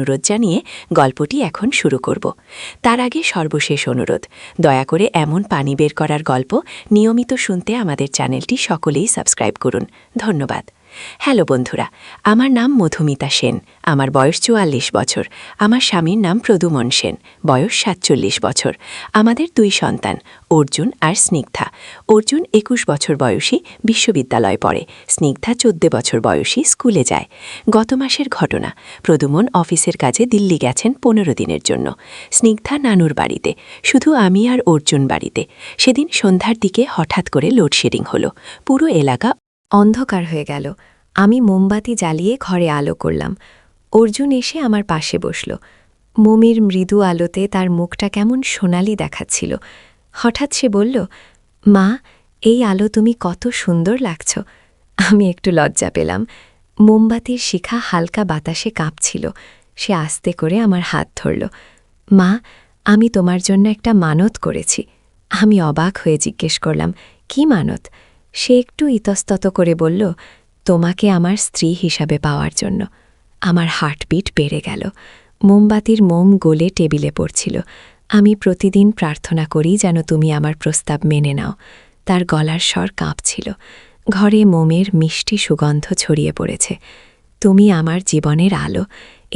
অনুরোধ জানিয়ে গল্পটি এখন শুরু করব। তার আগে সর্বশেষ অনুরোধ, দয়া করে এমন পানি বের করার গল্প নিয়মিত শুনতে আমাদের চ্যানেলটি সকলেই সাবস্ক্রাইব করুন। ধন্যবাদ। হ্যালো বন্ধুরা, আমার নাম মধুমিতা সেন, আমার বয়স ৪৪ বছর। আমার স্বামীর নাম প্রদুমন সেন, বয়স ৪৭ বছর। আমাদের ২ সন্তান, অর্জুন আর স্নিগ্ধা। অর্জুন ২১ বছর বয়সী, বিশ্ববিদ্যালয়ে পড়ে। স্নিগ্ধা ১৪ বছর বয়সী, স্কুলে যায়। গত মাসের ঘটনা, প্রদুমন অফিসের কাজে দিল্লি গেছেন ১৫ দিনের জন্য। স্নিগ্ধা নানুর বাড়িতে, শুধু আমি আর অর্জুন বাড়িতে। সেদিন সন্ধ্যার দিকে হঠাৎ করে লোডশেডিং হলো। পুরো এলাকা অন্ধকার হয়ে গেল। আমি মোমবাতি জ্বালিয়ে ঘরে আলো করলাম। অর্জুন এসে আমার পাশে বসল। মোমের মৃদু আলোতে তার মুখটা কেমন সোনালি দেখাচ্ছিল। হঠাৎ সে বলল, মা, এই আলো তুমি কত সুন্দর লাগছ। আমি একটু লজ্জা পেলাম। মোমবাতির শিখা হালকা বাতাসে কাঁপছিল। সে আস্তে করে আমার হাত ধরল। মা, আমি তোমার জন্য একটা মানত করেছি। আমি অবাক হয়ে জিজ্ঞেস করলাম, কি মানত? সে একটু ইতস্তত করে বলল, তোমাকে আমার স্ত্রী হিসাবে পাওয়ার জন্য। আমার হার্টবিট বেড়ে গেল। মোমবাতির মোম গলে টেবিলে পড়ছিল। আমি প্রতিদিন প্রার্থনা করি যেন তুমি আমার প্রস্তাব মেনে নাও। তার গলার স্বর কাঁপছিল। ঘরে মোমের মিষ্টি সুগন্ধ ছড়িয়ে পড়েছে। তুমি আমার জীবনের আলো।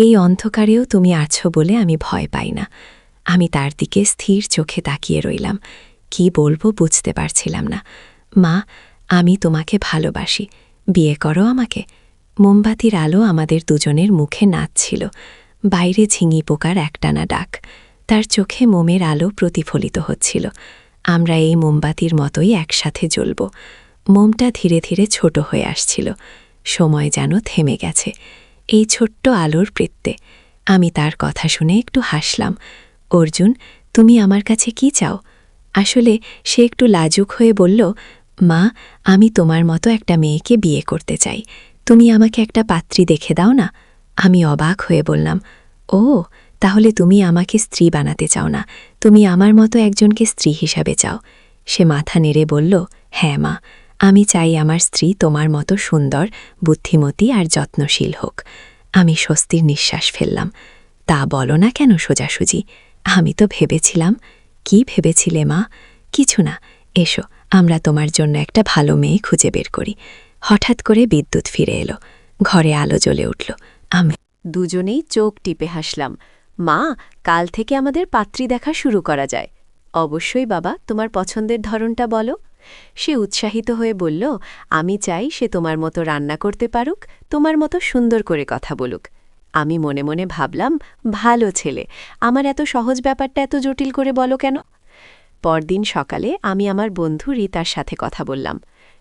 এই অন্ধকারেও তুমি আছো বলে আমি ভয় পাই না। আমি তার দিকে স্থির চোখে তাকিয়ে রইলাম। কি বলবো বুঝতে পারছিলাম না। মা, আমি তোমাকে ভালোবাসি। বিয়ে করো আমাকে। মোমবাতির আলো আমাদের দুজনের মুখে নাচছিল। বাইরে ঝিঙি পোকার একটানা ডাক। তার চোখে মোমের আলো প্রতিফলিত হচ্ছিল। আমরা এই মোমবাতির মতোই একসাথে জ্বলব। মোমটা ধীরে ধীরে ছোট হয়ে আসছিল। সময় যেন থেমে গেছে। এই ছোট্ট আলোর বৃত্তে আমি তার কথা শুনে একটু হাসলাম। অর্জুন, তুমি আমার কাছে কি চাও? আসলে সে একটু লাজুক হয়ে বলল, মা, আমি তোমার মতো একটা মেয়েকে বিয়ে করতে চাই। তুমি আমাকে একটা পাত্রী দেখে দাও না। আমি অবাক হয়ে বললাম, ও, তাহলে তুমি আমাকে স্ত্রী বানাতে চাও না, তুমি আমার মতো একজনকে স্ত্রী হিসাবে চাও। সে মাথা নেড়ে বলল, হ্যাঁ মা, আমি চাই আমার স্ত্রী তোমার মতো সুন্দর, বুদ্ধিমতী আর যত্নশীল হোক। আমি স্বস্তির নিঃশ্বাস ফেললাম। তা বলো না কেন সোজাসুজি? আমি তো ভেবেছিলাম। কি ভেবেছিলে মা? কিছু না, এসো আমরা তোমার জন্য একটা ভালো মেয়ে খুঁজে বের করি। হঠাৎ করে বিদ্যুৎ ফিরে এলো। ঘরে আলো জ্বলে উঠল। আমি দুজনেই চোখ টিপে হাসলাম। মা, কাল থেকে আমাদের পাত্রী দেখা শুরু করা যায়। অবশ্যই বাবা, তোমার পছন্দের ধরনটা বলো। সে উৎসাহিত হয়ে বলল, আমি চাই সে তোমার মতো রান্না করতে পারুক, তোমার মতো সুন্দর করে কথা বলুক। আমি মনে মনে ভাবলাম, ভালো ছেলে, আমার এত সহজ ব্যাপারটা এত জটিল করে বলো কেন? পরদিন সকালে আমি আমার বন্ধু রীতার সাথে কথা বললাম।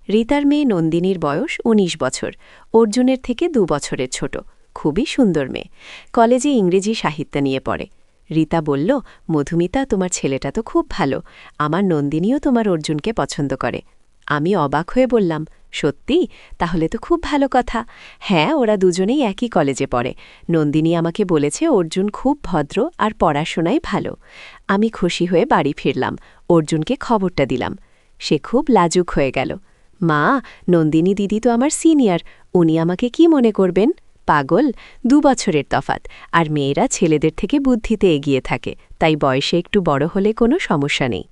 রীতার মেয়ে নন্দিনীর বয়স ১৯ বছর, অর্জুনের থেকে ২ বছরের ছোট। খুবই সুন্দর মেয়ে। কলেজে ইংরেজি সাহিত্য নিয়ে পড়ে। রীতা বলল, মধুমিতা, তোমার ছেলেটা তো খুব ভালো। আমার নন্দিনীও তোমার অর্জুনকে পছন্দ করে। আমি অবাক হয়ে বললাম, সত্যি? তাহলে তো খুব ভালো কথা। হ্যাঁ, ওরা দুজনেই একই কলেজে পড়ে। নন্দিনী আমাকে বলেছে অর্জুন খুব ভদ্র আর পড়াশোনায় ভালো। আমি খুশি হয়ে বাড়ি ফিরলাম। অর্জুনকে খবরটা দিলাম। সে খুব লাজুক হয়ে গেল। মা, নন্দিনী দিদি তো আমার সিনিয়র, উনি আমাকে কি মনে করবেন? পাগল, ২ বছরের তফাৎ, আর মেয়েরা ছেলেদের থেকে বুদ্ধিতে এগিয়ে থাকে, তাই বয়সে একটু বড় হলে কোনো সমস্যা নেই।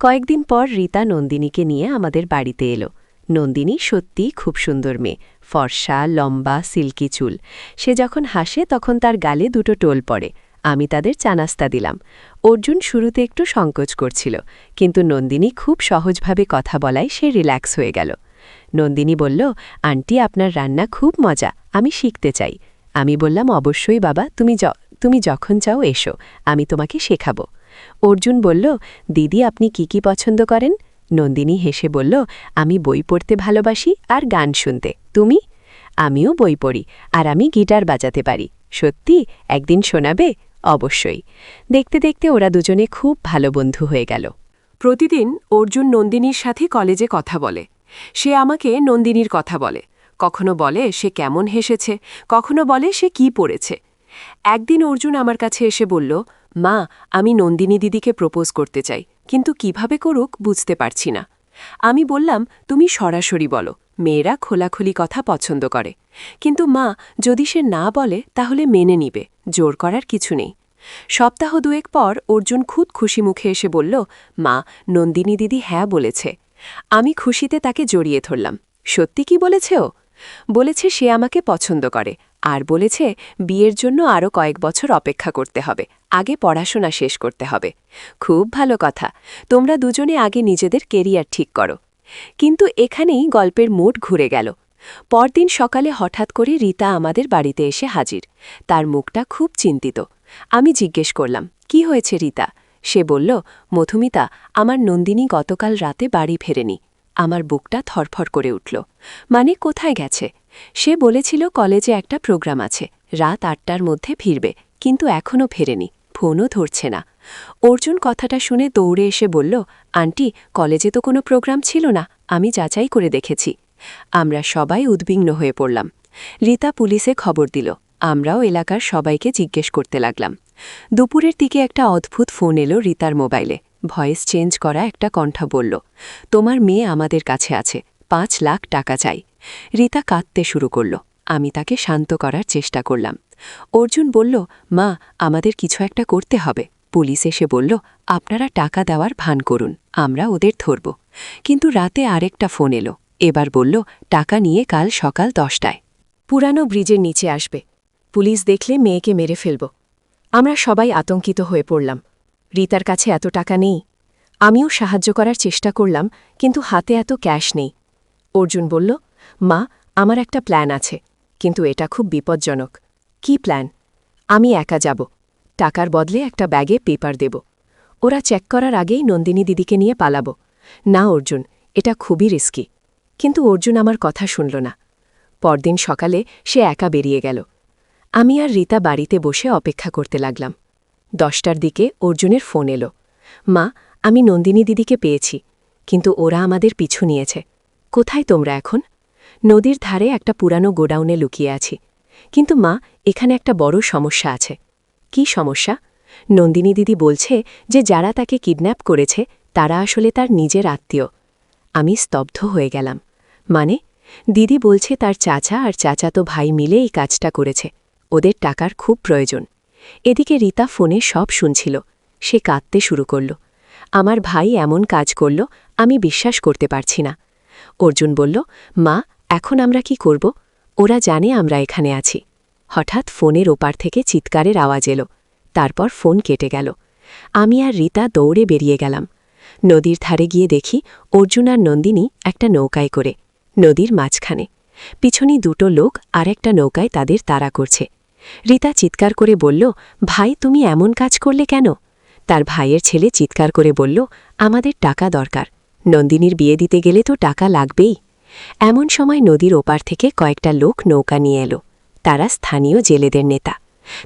কয়েকদিন পর রীতা নন্দিনীকে নিয়ে আমাদের বাড়িতে এলো। নন্দিনী সত্যিই খুব সুন্দর মেয়ে, ফর্সা, লম্বা, সিল্কি চুল। সে যখন হাসে তখন তার গালে ২টো টোল পড়ে। আমি তাদের চা নাস্তা দিলাম। অর্জুন শুরুতে একটু সংকোচ করছিল, কিন্তু নন্দিনী খুব সহজভাবে কথা বলায় সে রিল্যাক্স হয়ে গেল। নন্দিনী বলল, আন্টি, আপনার রান্না খুব মজা, আমি শিখতে চাই। আমি বললাম, অবশ্যই বাবা, তুমি যখন চাও এসো, আমি তোমাকে শেখাবো। অর্জুন বলল, দিদি, আপনি কি কি পছন্দ করেন? নন্দিনী হেসে বলল, আমি বই পড়তে ভালোবাসি আর গান শুনতে। তুমি? আমিও বই পড়ি, আর আমি গিটার বাজাতে পারি। সত্যি? একদিন শোনাবে? অবশ্যই। দেখতে দেখতে ওরা দুজনে খুব ভালো বন্ধু হয়ে গেল। প্রতিদিন অর্জুন নন্দিনীর সাথে কলেজে কথা বলে। সে আমাকে নন্দিনীর কথা বলে। কখনো বলে সে কেমন হেসেছে, কখনো বলে সে কি পড়েছে। একদিন অর্জুন আমার কাছে এসে বলল, মা, আমি নন্দিনী দিদিকে প্রপোজ করতে চাই, কিন্তু কিভাবে করুক বুঝতে পারছি না। আমি বললাম, তুমি সরাসরি বলো, মেয়েরা খোলাখুলি কথা পছন্দ করে, কিন্তু মা যদি সে না বলে তাহলে মেনে নিবে, জোর করার কিছু নেই। সপ্তাহ দুয়েক পর অর্জুন খুব খুশি মুখে এসে বলল, মা, নন্দিনী দিদি হ্যাঁ বলেছে। আমি খুশিতে তাকে জড়িয়ে ধরলাম। সত্যি কি বলেছে ও? বলেছে সে আমাকে পছন্দ করে, আর বলেছে বিয়ের জন্য আরও কয়েক বছর অপেক্ষা করতে হবে, আগে পড়াশোনা শেষ করতে হবে। খুব ভালো কথা, তোমরা দুজনে আগে নিজেদের কেরিয়ার ঠিক করো। কিন্তু এখানেই গল্পের মোড় ঘুরে গেল। পরদিন সকালে হঠাৎ করে রীতা আমাদের বাড়িতে এসে হাজির। তার মুখটা খুব চিন্তিত। আমি জিজ্ঞেস করলাম, কি হয়েছে রীতা? সে বলল, মধুমিতা, আমার নন্দিনী গতকাল রাতে বাড়ি ফেরেনি। আমার বুকটা থরফর করে উঠল। মানে কোথায় গেছে? সে বলেছিল কলেজে একটা প্রোগ্রাম আছে, রাত ৮টার মধ্যে ফিরবে, কিন্তু এখনও ফেরেনি, ফোনও ধরছে না। অর্জুন কথাটা শুনে দৌড়ে এসে বলল, আন্টি, কলেজে তো কোনো প্রোগ্রাম ছিল না, আমি যাচাই করে দেখেছি। আমরা সবাই উদ্বিগ্ন হয়ে পড়লাম। রীতা পুলিশে খবর দিল। আমরাও এলাকার সবাইকে জিজ্ঞেস করতে লাগলাম। দুপুরের দিকে একটা অদ্ভুত ফোন এলো রীতার মোবাইলে। ভয়েস চেঞ্জ করা একটা কণ্ঠ বলল, তোমার মেয়ে আমাদের কাছে আছে, ৫ লাখ টাকা চাই। রীতা কাঁদতে শুরু করল। আমি তাকে শান্ত করার চেষ্টা করলাম। অর্জুন বলল, মা, আমাদের কিছু একটা করতে হবে। পুলিশ এসে বলল, আপনারা টাকা দেওয়ার ভান করুন, আমরা ওদের ধরব। কিন্তু রাতে আরেকটা ফোন এলো। এবার বলল, টাকা নিয়ে কাল সকাল 10টায় পুরানো ব্রিজের নিচে আসবে। পুলিশ দেখলে মেয়েকে মেরে ফেলব। আমরা সবাই আতঙ্কিত হয়ে পড়লাম। রীতার কাছে এত টাকা নেই। আমিও সাহায্য করার চেষ্টা করলাম, কিন্তু হাতে এত ক্যাশ নেই। অর্জুন বলল, মা, আমার একটা প্ল্যান আছে, কিন্তু এটা খুব বিপজ্জনক। কি প্ল্যান? আমি একা যাব, টাকার বদলে একটা ব্যাগে পেপার দেব। ওরা চেক করার আগেই নন্দিনী দিদিকে নিয়ে পালাব। না অর্জুন, এটা খুবই রিস্কি। কিন্তু অর্জুন আমার কথা শুনল না। পরদিন সকালে সে একা বেরিয়ে গেল। আমি আর রীতা বাড়িতে বসে অপেক্ষা করতে লাগলাম। 10টার দিকে অর্জুনের ফোন এলো, মা, আমি নন্দিনী দিদিকে পেয়েছি, কিন্তু ওরা আমাদের পিছু নিয়েছে। কোথায় তোমরা এখন? নদীর ধারে একটা পুরানো গোডাউনে লুকিয়ে আছি। কিন্তু মা, এখানে একটা বড় সমস্যা আছে। কি সমস্যা? নন্দিনী দিদি বলছে যে যারা তাকে কিডন্যাপ করেছে তারা আসলে তার নিজের আত্মীয়। আমি স্তব্ধ হয়ে গেলাম। মানে? দিদি বলছে তার চাচা আর চাচাতো ভাই মিলে এই কাজটা করেছে। ওদের টাকার খুব প্রয়োজন। এদিকে রীতা ফোনে সব শুনছিল। সে কাঁদতে শুরু করল। আমার ভাই এমন কাজ করল, আমি বিশ্বাস করতে পারছি না। অর্জুন বলল, মা, এখন আমরা কি করব? ওরা জানে আমরা এখানে আছি। হঠাৎ ফোনের ওপার থেকে চিৎকারের আওয়াজ এলো। তারপর ফোন কেটে গেল। আমি আর রীতা দৌড়ে বেরিয়ে গেলাম। নদীর ধারে গিয়ে দেখি অর্জুন আর নন্দিনী একটা নৌকায় করে, নদীর মাঝখানে। পিছনে দুটো লোক আর একটা নৌকায় তাদের তাড়া করছে। রীতা চিৎকার করে বলল, ভাই, তুমি এমন কাজ করলে কেন? তার ভাইয়ের ছেলে চিৎকার করে বলল, আমাদের টাকা দরকার, নন্দিনীর বিয়ে দিতে গেলে তো টাকা লাগবেই। এমন সময় নদীর ওপার থেকে কয়েকটা লোক নৌকা নিয়ে এলো। তারা স্থানীয় জেলেদের নেতা।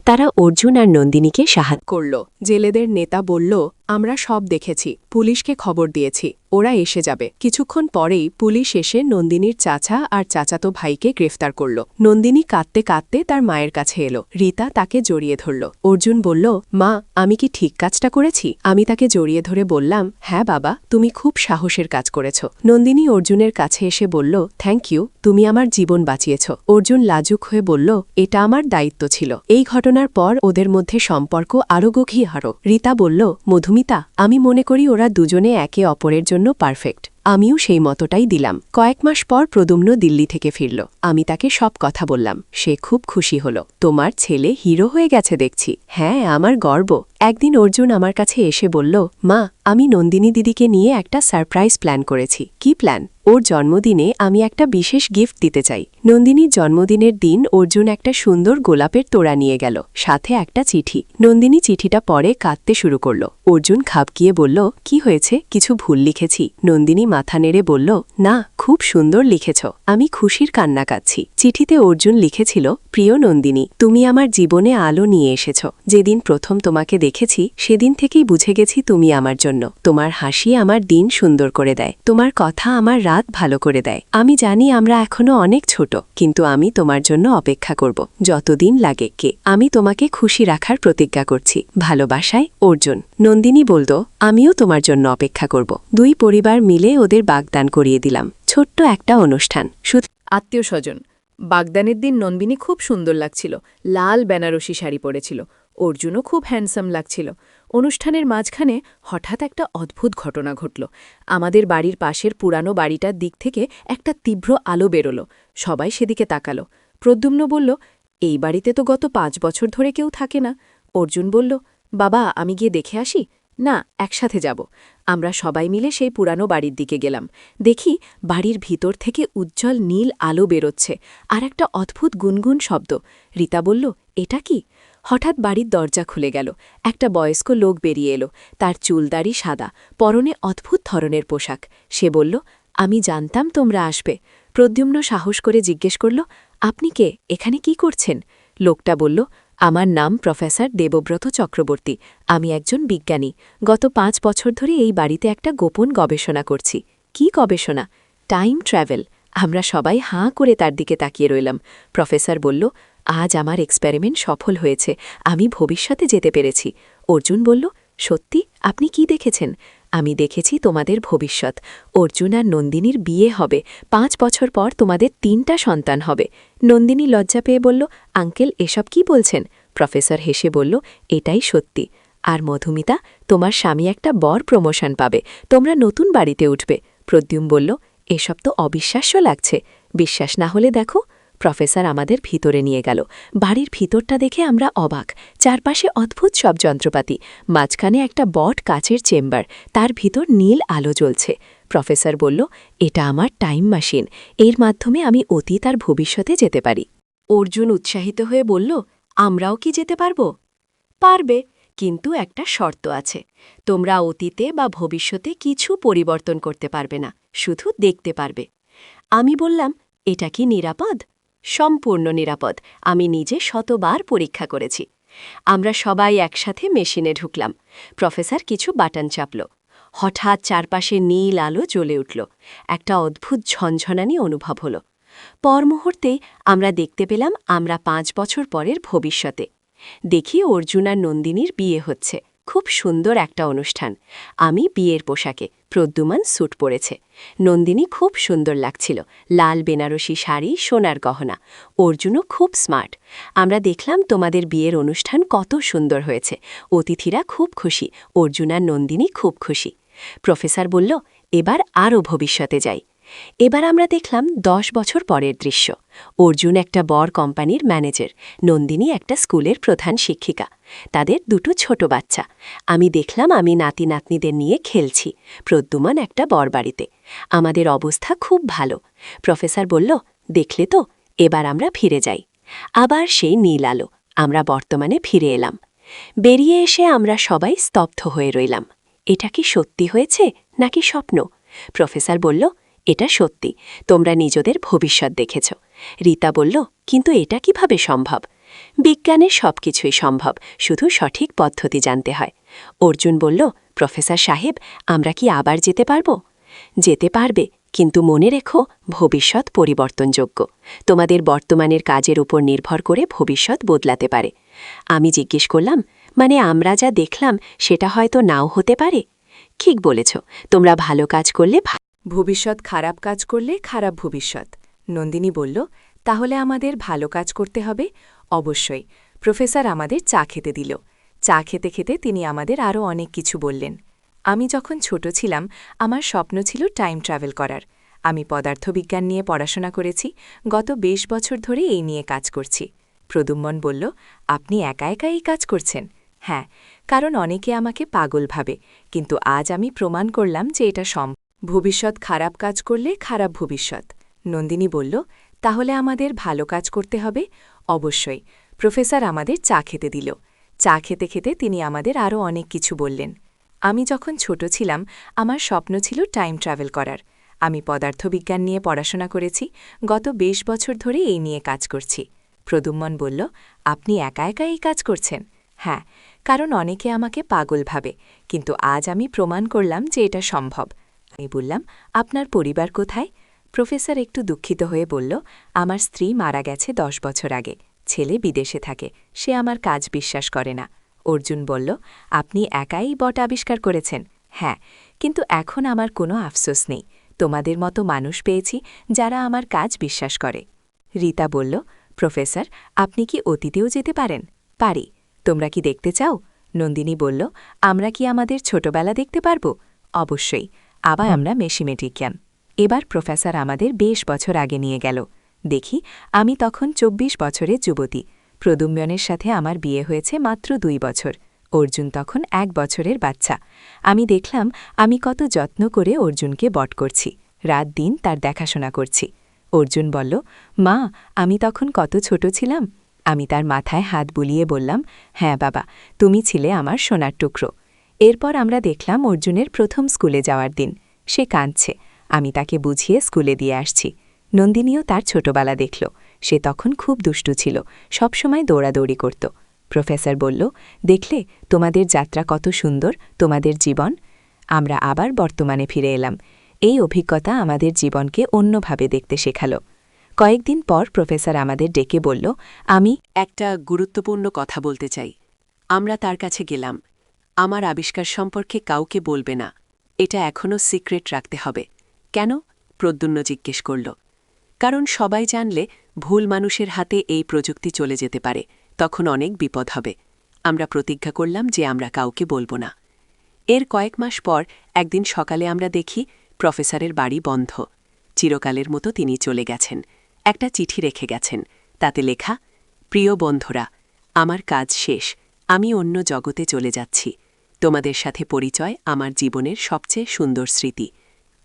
তারা অর্জুন আর নন্দিনীকে সাহায্য করল। জেলেদের নেতা বলল, আমরা সব দেখেছি, পুলিশকে খবর দিয়েছি, ওরা এসে যাবে। কিছুক্ষণ পরেই পুলিশ এসে নন্দিনীর চাচা আর চাচাতো ভাইকে গ্রেফতার করল। নন্দিনী কাঁদতে কাঁদতে তার মায়ের কাছে এলো। রীতা তাকে জড়িয়ে ধরল। অর্জুন বলল, মা, আমি কি ঠিক কাজটা করেছি? আমি তাকে জড়িয়ে ধরে বললাম, হ্যাঁ বাবা, তুমি খুব সাহসের কাজ করেছ। নন্দিনী অর্জুনের কাছে এসে বলল, থ্যাংক ইউ, তুমি আমার জীবন বাঁচিয়েছ। অর্জুন লাজুক হয়ে বলল, এটা আমার দায়িত্ব ছিল। এই ঘটনার পর ওদের মধ্যে সম্পর্ক আরও গভীর হল। রীতা বলল, মধুমিতা, আমি মনে করি ওরা দুজনে একে অপরের জন্য পারফেক্ট। আমিও সেই মতটাই দিলাম। কয়েক মাস পর প্রদ্যুম্ন দিল্লি থেকে ফিরল। আমি তাকে সব কথা বললাম। সে খুব খুশি হল। তোমার ছেলে হিরো হয়ে গেছে দেখছি। হ্যাঁ, আমার গর্ব। একদিন অর্জুন আমার কাছে এসে বলল, মা, আমি নন্দিনী দিদিকে নিয়ে একটা সারপ্রাইজ প্ল্যান করেছি। কি প্ল্যান? ওর জন্মদিনে আমি একটা বিশেষ গিফট দিতে চাই। নন্দিনীর জন্মদিনের দিন অর্জুন একটা সুন্দর গোলাপের তোড়া নিয়ে গেল, সাথে একটা চিঠি। নন্দিনী চিঠিটা পড়ে কাঁদতে শুরু করল। অর্জুন খাবকিয়ে বলল, কি হয়েছে? কিছু ভুল লিখেছি? নন্দিনী মাথা নেড়ে বলল, না, খুব সুন্দর লিখেছ। আমি খুশির কান্না কাঁদছি। চিঠিতে অর্জুন লিখেছিল, প্রিয় নন্দিনী, তুমি আমার জীবনে আলো নিয়ে এসেছ। যেদিন প্রথম তোমাকে দেখেছি সেদিন থেকেই বুঝে গেছি তুমি আমার জন্য। তোমার হাসি আমার দিন সুন্দর করে দেয়, তোমার কথা আমার রাত ভালো করে দেয়। আমি জানি আমরা এখনো অনেক ছোট, কিন্তু আমি তোমার জন্য অপেক্ষা করব, যতদিন লাগে। আমি তোমাকে খুশি রাখার প্রতিজ্ঞা করছি। ভালোবাসায়, অর্জুন। নন্দিনী বলল, আমিও তোমার জন্য অপেক্ষা করব। দুই পরিবার মিলে ওদের বাগদান করিয়ে দিলাম। ছোট্ট একটা অনুষ্ঠান, শুধু আত্মীয় স্বজন। বাগদানের দিন নন্দিনী খুব সুন্দর লাগছিল, লাল বেনারসি শাড়ি পরেছিল। অর্জুনও খুব হ্যান্ডসাম লাগছিল। অনুষ্ঠানের মাঝখানে হঠাৎ একটা অদ্ভুত ঘটনা ঘটল। আমাদের বাড়ির পাশের পুরানো বাড়িটার দিক থেকে একটা তীব্র আলো বেরোল। সবাই সেদিকে তাকালো। প্রদ্যুম্ন বলল, এই বাড়িতে তো গত 5 বছর ধরে কেউ থাকে না। অর্জুন বলল, বাবা আমি গিয়ে দেখে আসি। না, একসাথে যাব। আমরা সবাই মিলে সেই পুরানো বাড়ির দিকে গেলাম। দেখি বাড়ির ভিতর থেকে উজ্জ্বল নীল আলো বেরোচ্ছে আর একটা অদ্ভুত গুনগুন শব্দ। রীতা বলল, এটা কি? হঠাৎ বাড়ির দরজা খুলে গেল। একটা বয়স্ক লোক বেরিয়ে এলো। তার চুলদাড়ি সাদা, পরনে অদ্ভুত ধরনের পোশাক। সে বলল, আমি জানতাম তোমরা আসবে। প্রদ্যুম্ন সাহস করে জিজ্ঞেস করল, আপনি কে? এখানে কি করছেন? লোকটা বলল, আমার নাম প্রফেসর দেবব্রত চক্রবর্তী। আমি একজন বিজ্ঞানী। গত 5 বছর ধরে এই বাড়িতে একটা গোপন গবেষণা করছি। কি গবেষণা? Time travel. আমরা সবাই হাঁ করে তার দিকে তাকিয়ে রইলাম। প্রফেসর বলল, আজ আমার এক্সপেরিমেন্ট সফল হয়েছে। আমি ভবিষ্যতে যেতে পেরেছি। অর্জুন বলল, সত্যি? আপনি কি দেখেছেন? আমি দেখেছি তোমাদের ভবিষ্যৎ। অর্জুন আর নন্দিনীর বিয়ে হবে। 5 বছর পর তোমাদের 3টা সন্তান হবে। নন্দিনী লজ্জা পেয়ে বলল, আঙ্কেল এসব কি বলছেন? প্রফেসর হেসে বলল, এটাই সত্যি। আর মধুমিতা, তোমার স্বামী একটা বড় প্রমোশন পাবে। তোমরা নতুন বাড়িতে উঠবে। প্রদ্যুম্ন বলল, এসব তো অবিশ্বাস্য লাগছে। বিশ্বাস না হলে দেখো। প্রফেসর আমাদের ভিতরে নিয়ে গেল। বাড়ির ভিতরটা দেখে আমরা অবাক। চারপাশে অদ্ভুত সব যন্ত্রপাতি। মাঝখানে একটা বট কাচের চেম্বার, তার ভিতর নীল আলো জ্বলছে। প্রফেসর বলল, এটা আমার টাইম মেশিন। এর মাধ্যমে আমি অতীত আর ভবিষ্যতে যেতে পারি। অর্জুন উৎসাহিত হয়ে বলল, আমরাও কি যেতে পারব? পারবে, কিন্তু একটা শর্ত আছে। তোমরা অতীতে বা ভবিষ্যতে কিছু পরিবর্তন করতে পারবে না, শুধু দেখতে পারবে। আমি বললাম, এটা কি নিরাপদ? সম্পূর্ণ নিরাপদ। আমি নিজে শতবার পরীক্ষা করেছি। আমরা সবাই একসাথে মেশিনে ঢুকলাম। প্রফেসর কিছু বাটন চাপল। হঠাৎ চারপাশে নীল আলো জ্বলে উঠল। একটা অদ্ভুত ঝনঝনানি অনুভব হল। পর মুহূর্তেই আমরা দেখতে পেলাম আমরা 5 বছর পরের ভবিষ্যতে। দেখি অর্জুন আর নন্দিনীর বিয়ে হচ্ছে। খুব সুন্দর একটা অনুষ্ঠান। আমি বিয়ের পোশাকে, প্রদ্যুমান স্যুট পরেছে। নন্দিনী খুব সুন্দর লাগছিল, লাল বেনারসি শাড়ি, সোনার গহনা। অর্জুনও খুব স্মার্ট। আমরা দেখলাম তোমাদের বিয়ের অনুষ্ঠান কত সুন্দর হয়েছে। অতিথিরা খুব খুশি, অর্জুন আর নন্দিনী খুব খুশি। প্রফেসর বলল, এবার আরও ভবিষ্যতে যাই। এবার আমরা দেখলাম 10 বছর পরের দৃশ্য। অর্জুন একটা বড় কোম্পানির ম্যানেজার, নন্দিনী একটা স্কুলের প্রধান শিক্ষিকা। তাদের 2টো ছোট বাচ্চা। আমি দেখলাম আমি নাতি নাতনিদের নিয়ে খেলছি। প্রদ্যুমান একটা বড় বাড়িতে। আমাদের অবস্থা খুব ভালো। প্রফেসর বলল, দেখলে তো, এবার আমরা ফিরে যাই। আবার সেই নীল আলো। আমরা বর্তমানে ফিরে এলাম। বেরিয়ে এসে আমরা সবাই স্তব্ধ হয়ে রইলাম। এটা কি সত্যি হয়েছে নাকি স্বপ্ন? প্রফেসর বলল, এটা সত্যি। তোমরা নিজেদের ভবিষ্যৎ দেখেছ। রীতা বলল, কিন্তু এটা কিভাবে সম্ভব? বিজ্ঞানে সবকিছুই সম্ভব, শুধু সঠিক পদ্ধতি জানতে হয়। অর্জুন বলল, প্রফেসর সাহেব, আমরা কি আবার যেতে পারব? যেতে পারবে, কিন্তু মনে রেখো, ভবিষ্যৎ পরিবর্তনযোগ্য। তোমাদের বর্তমানের কাজের উপর নির্ভর করে ভবিষ্যৎ বদলাতে পারে। আমি জিজ্ঞেস করলাম, মানে আমরা যা দেখলাম সেটা হয়তো নাও হতে পারে? ঠিক বলেছ, তোমরা ভালো কাজ করলে ভবিষ্যৎ, খারাপ কাজ করলে খারাপ ভবিষ্যৎ। নন্দিনী বলল, তাহলে আমাদের ভালো কাজ করতে হবে? অবশ্যই। প্রফেসর আমাদের চা খেতে দিল। চা খেতে খেতে তিনি আমাদের আরও অনেক কিছু বললেন। আমি যখন ছোট ছিলাম, আমার স্বপ্ন ছিল টাইম ট্রাভেল করার। আমি পদার্থবিজ্ঞান নিয়ে পড়াশোনা করেছি। গত 20 বছর ধরে এই নিয়ে কাজ করছি। প্রদ্যুম্ন বলল, আপনি একা একা এই কাজ করছেন? হ্যাঁ, কারণ অনেকে আমাকে পাগল ভাবে, কিন্তু আজ আমি প্রমাণ করলাম যে এটা সম্ভব। ভবিষ্যৎ, খারাপ কাজ করলে খারাপ ভবিষ্যৎ। নন্দিনী বলল, তাহলে আমাদের ভালো কাজ করতে হবে? অবশ্যই। প্রফেসর আমাদের চা খেতে দিল। চা খেতে খেতে তিনি আমাদের আরও অনেক কিছু বললেন। আমি যখন ছোট ছিলাম, আমার স্বপ্ন ছিল টাইম ট্রাভেল করার। আমি পদার্থবিজ্ঞান নিয়ে পড়াশোনা করেছি। গত 20 বছর ধরে এই নিয়ে কাজ করছি। প্রদ্যুম্ন বলল, আপনি একা একা এই কাজ করছেন? হ্যাঁ, কারণ অনেকে আমাকে পাগল ভাবে, কিন্তু আজ আমি প্রমাণ করলাম যে এটা সম্ভব। আমি বললাম, আপনার পরিবার কোথায়? প্রফেসর একটু দুঃখিত হয়ে বলল, আমার স্ত্রী মারা গেছে 10 বছর আগে। ছেলে বিদেশে থাকে, সে আমার কাজ বিশ্বাস করে না। অর্জুন বলল, আপনি একাই বট আবিষ্কার করেছেন? হ্যাঁ, কিন্তু এখন আমার কোনো আফসোস নেই। তোমাদের মতো মানুষ পেয়েছি যারা আমার কাজ বিশ্বাস করে। রীতা বলল, প্রফেসর, আপনি কি অতীতেও যেতে পারেন? পারি। তোমরা কি দেখতে চাও? নন্দিনী বলল, আমরা কি আমাদের ছোটবেলা দেখতে পারব? অবশ্যই। আবার আমরা মেশিমেটিক্যান। এবার প্রফেসর আমাদের বেশ বছর আগে নিয়ে গেল। দেখি, আমি তখন ২৪ বছরের যুবতী। প্রদুম্যনের সাথে আমার বিয়ে হয়েছে মাত্র ২ বছর। অর্জুন তখন ১ বছরের বাচ্চা। আমি দেখলাম আমি কত যত্ন করে অর্জুনকে বট করছি, রাত দিন তার দেখাশোনা করছি। অর্জুন বলল, মা, আমি তখন কত ছোট ছিলাম। আমি তার মাথায় হাত বুলিয়ে বললাম, হ্যাঁ বাবা, তুমি ছিলে আমার সোনার টুকরো। এরপর আমরা দেখলাম অর্জুনের প্রথম স্কুলে যাওয়ার দিন। সে কাঁদছে। আমি তাকে বুঝিয়ে স্কুলে দিয়ে আসছি। নন্দিনীও তার ছোটবেলা দেখল। সে তখন খুব দুষ্টু ছিল, সবসময় দৌড়াদৌড়ি করত। প্রফেসর বলল, দেখলে তোমাদের যাত্রা কত সুন্দর, তোমাদের জীবন। আমরা আবার বর্তমানে ফিরে এলাম। এই অভিজ্ঞতা আমাদের জীবনকে অন্যভাবে দেখতে শেখালো। কয়েকদিন পর প্রফেসর আমাদের ডেকে বলল, আমি একটা গুরুত্বপূর্ণ কথা বলতে চাই। আমরা তার কাছে গেলাম। আমার আবিষ্কার সম্পর্কে কাউকে বলবে না, এটা এখনও সিক্রেট রাখতে হবে। কেন? প্রদ্যুম্ন জিজ্ঞেস করল। কারণ সবাই জানলে ভুল মানুষের হাতে এই প্রযুক্তি চলে যেতে পারে, তখন অনেক বিপদ হবে। আমরা প্রতিজ্ঞা করলাম যে আমরা কাউকে বলবো না। এর কয়েক মাস পর একদিন সকালে আমরা দেখি প্রফেসরের বাড়ি বন্ধ। চিরকালের মতো তিনি চলে গেছেন। একটা চিঠি রেখে গেছেন, তাতে লেখা, প্রিয় বন্ধুরা, আমার কাজ শেষ, আমি অন্য জগতে চলে যাচ্ছি। তোমাদের সাথে পরিচয় আমার জীবনের সবচেয়ে সুন্দর স্মৃতি।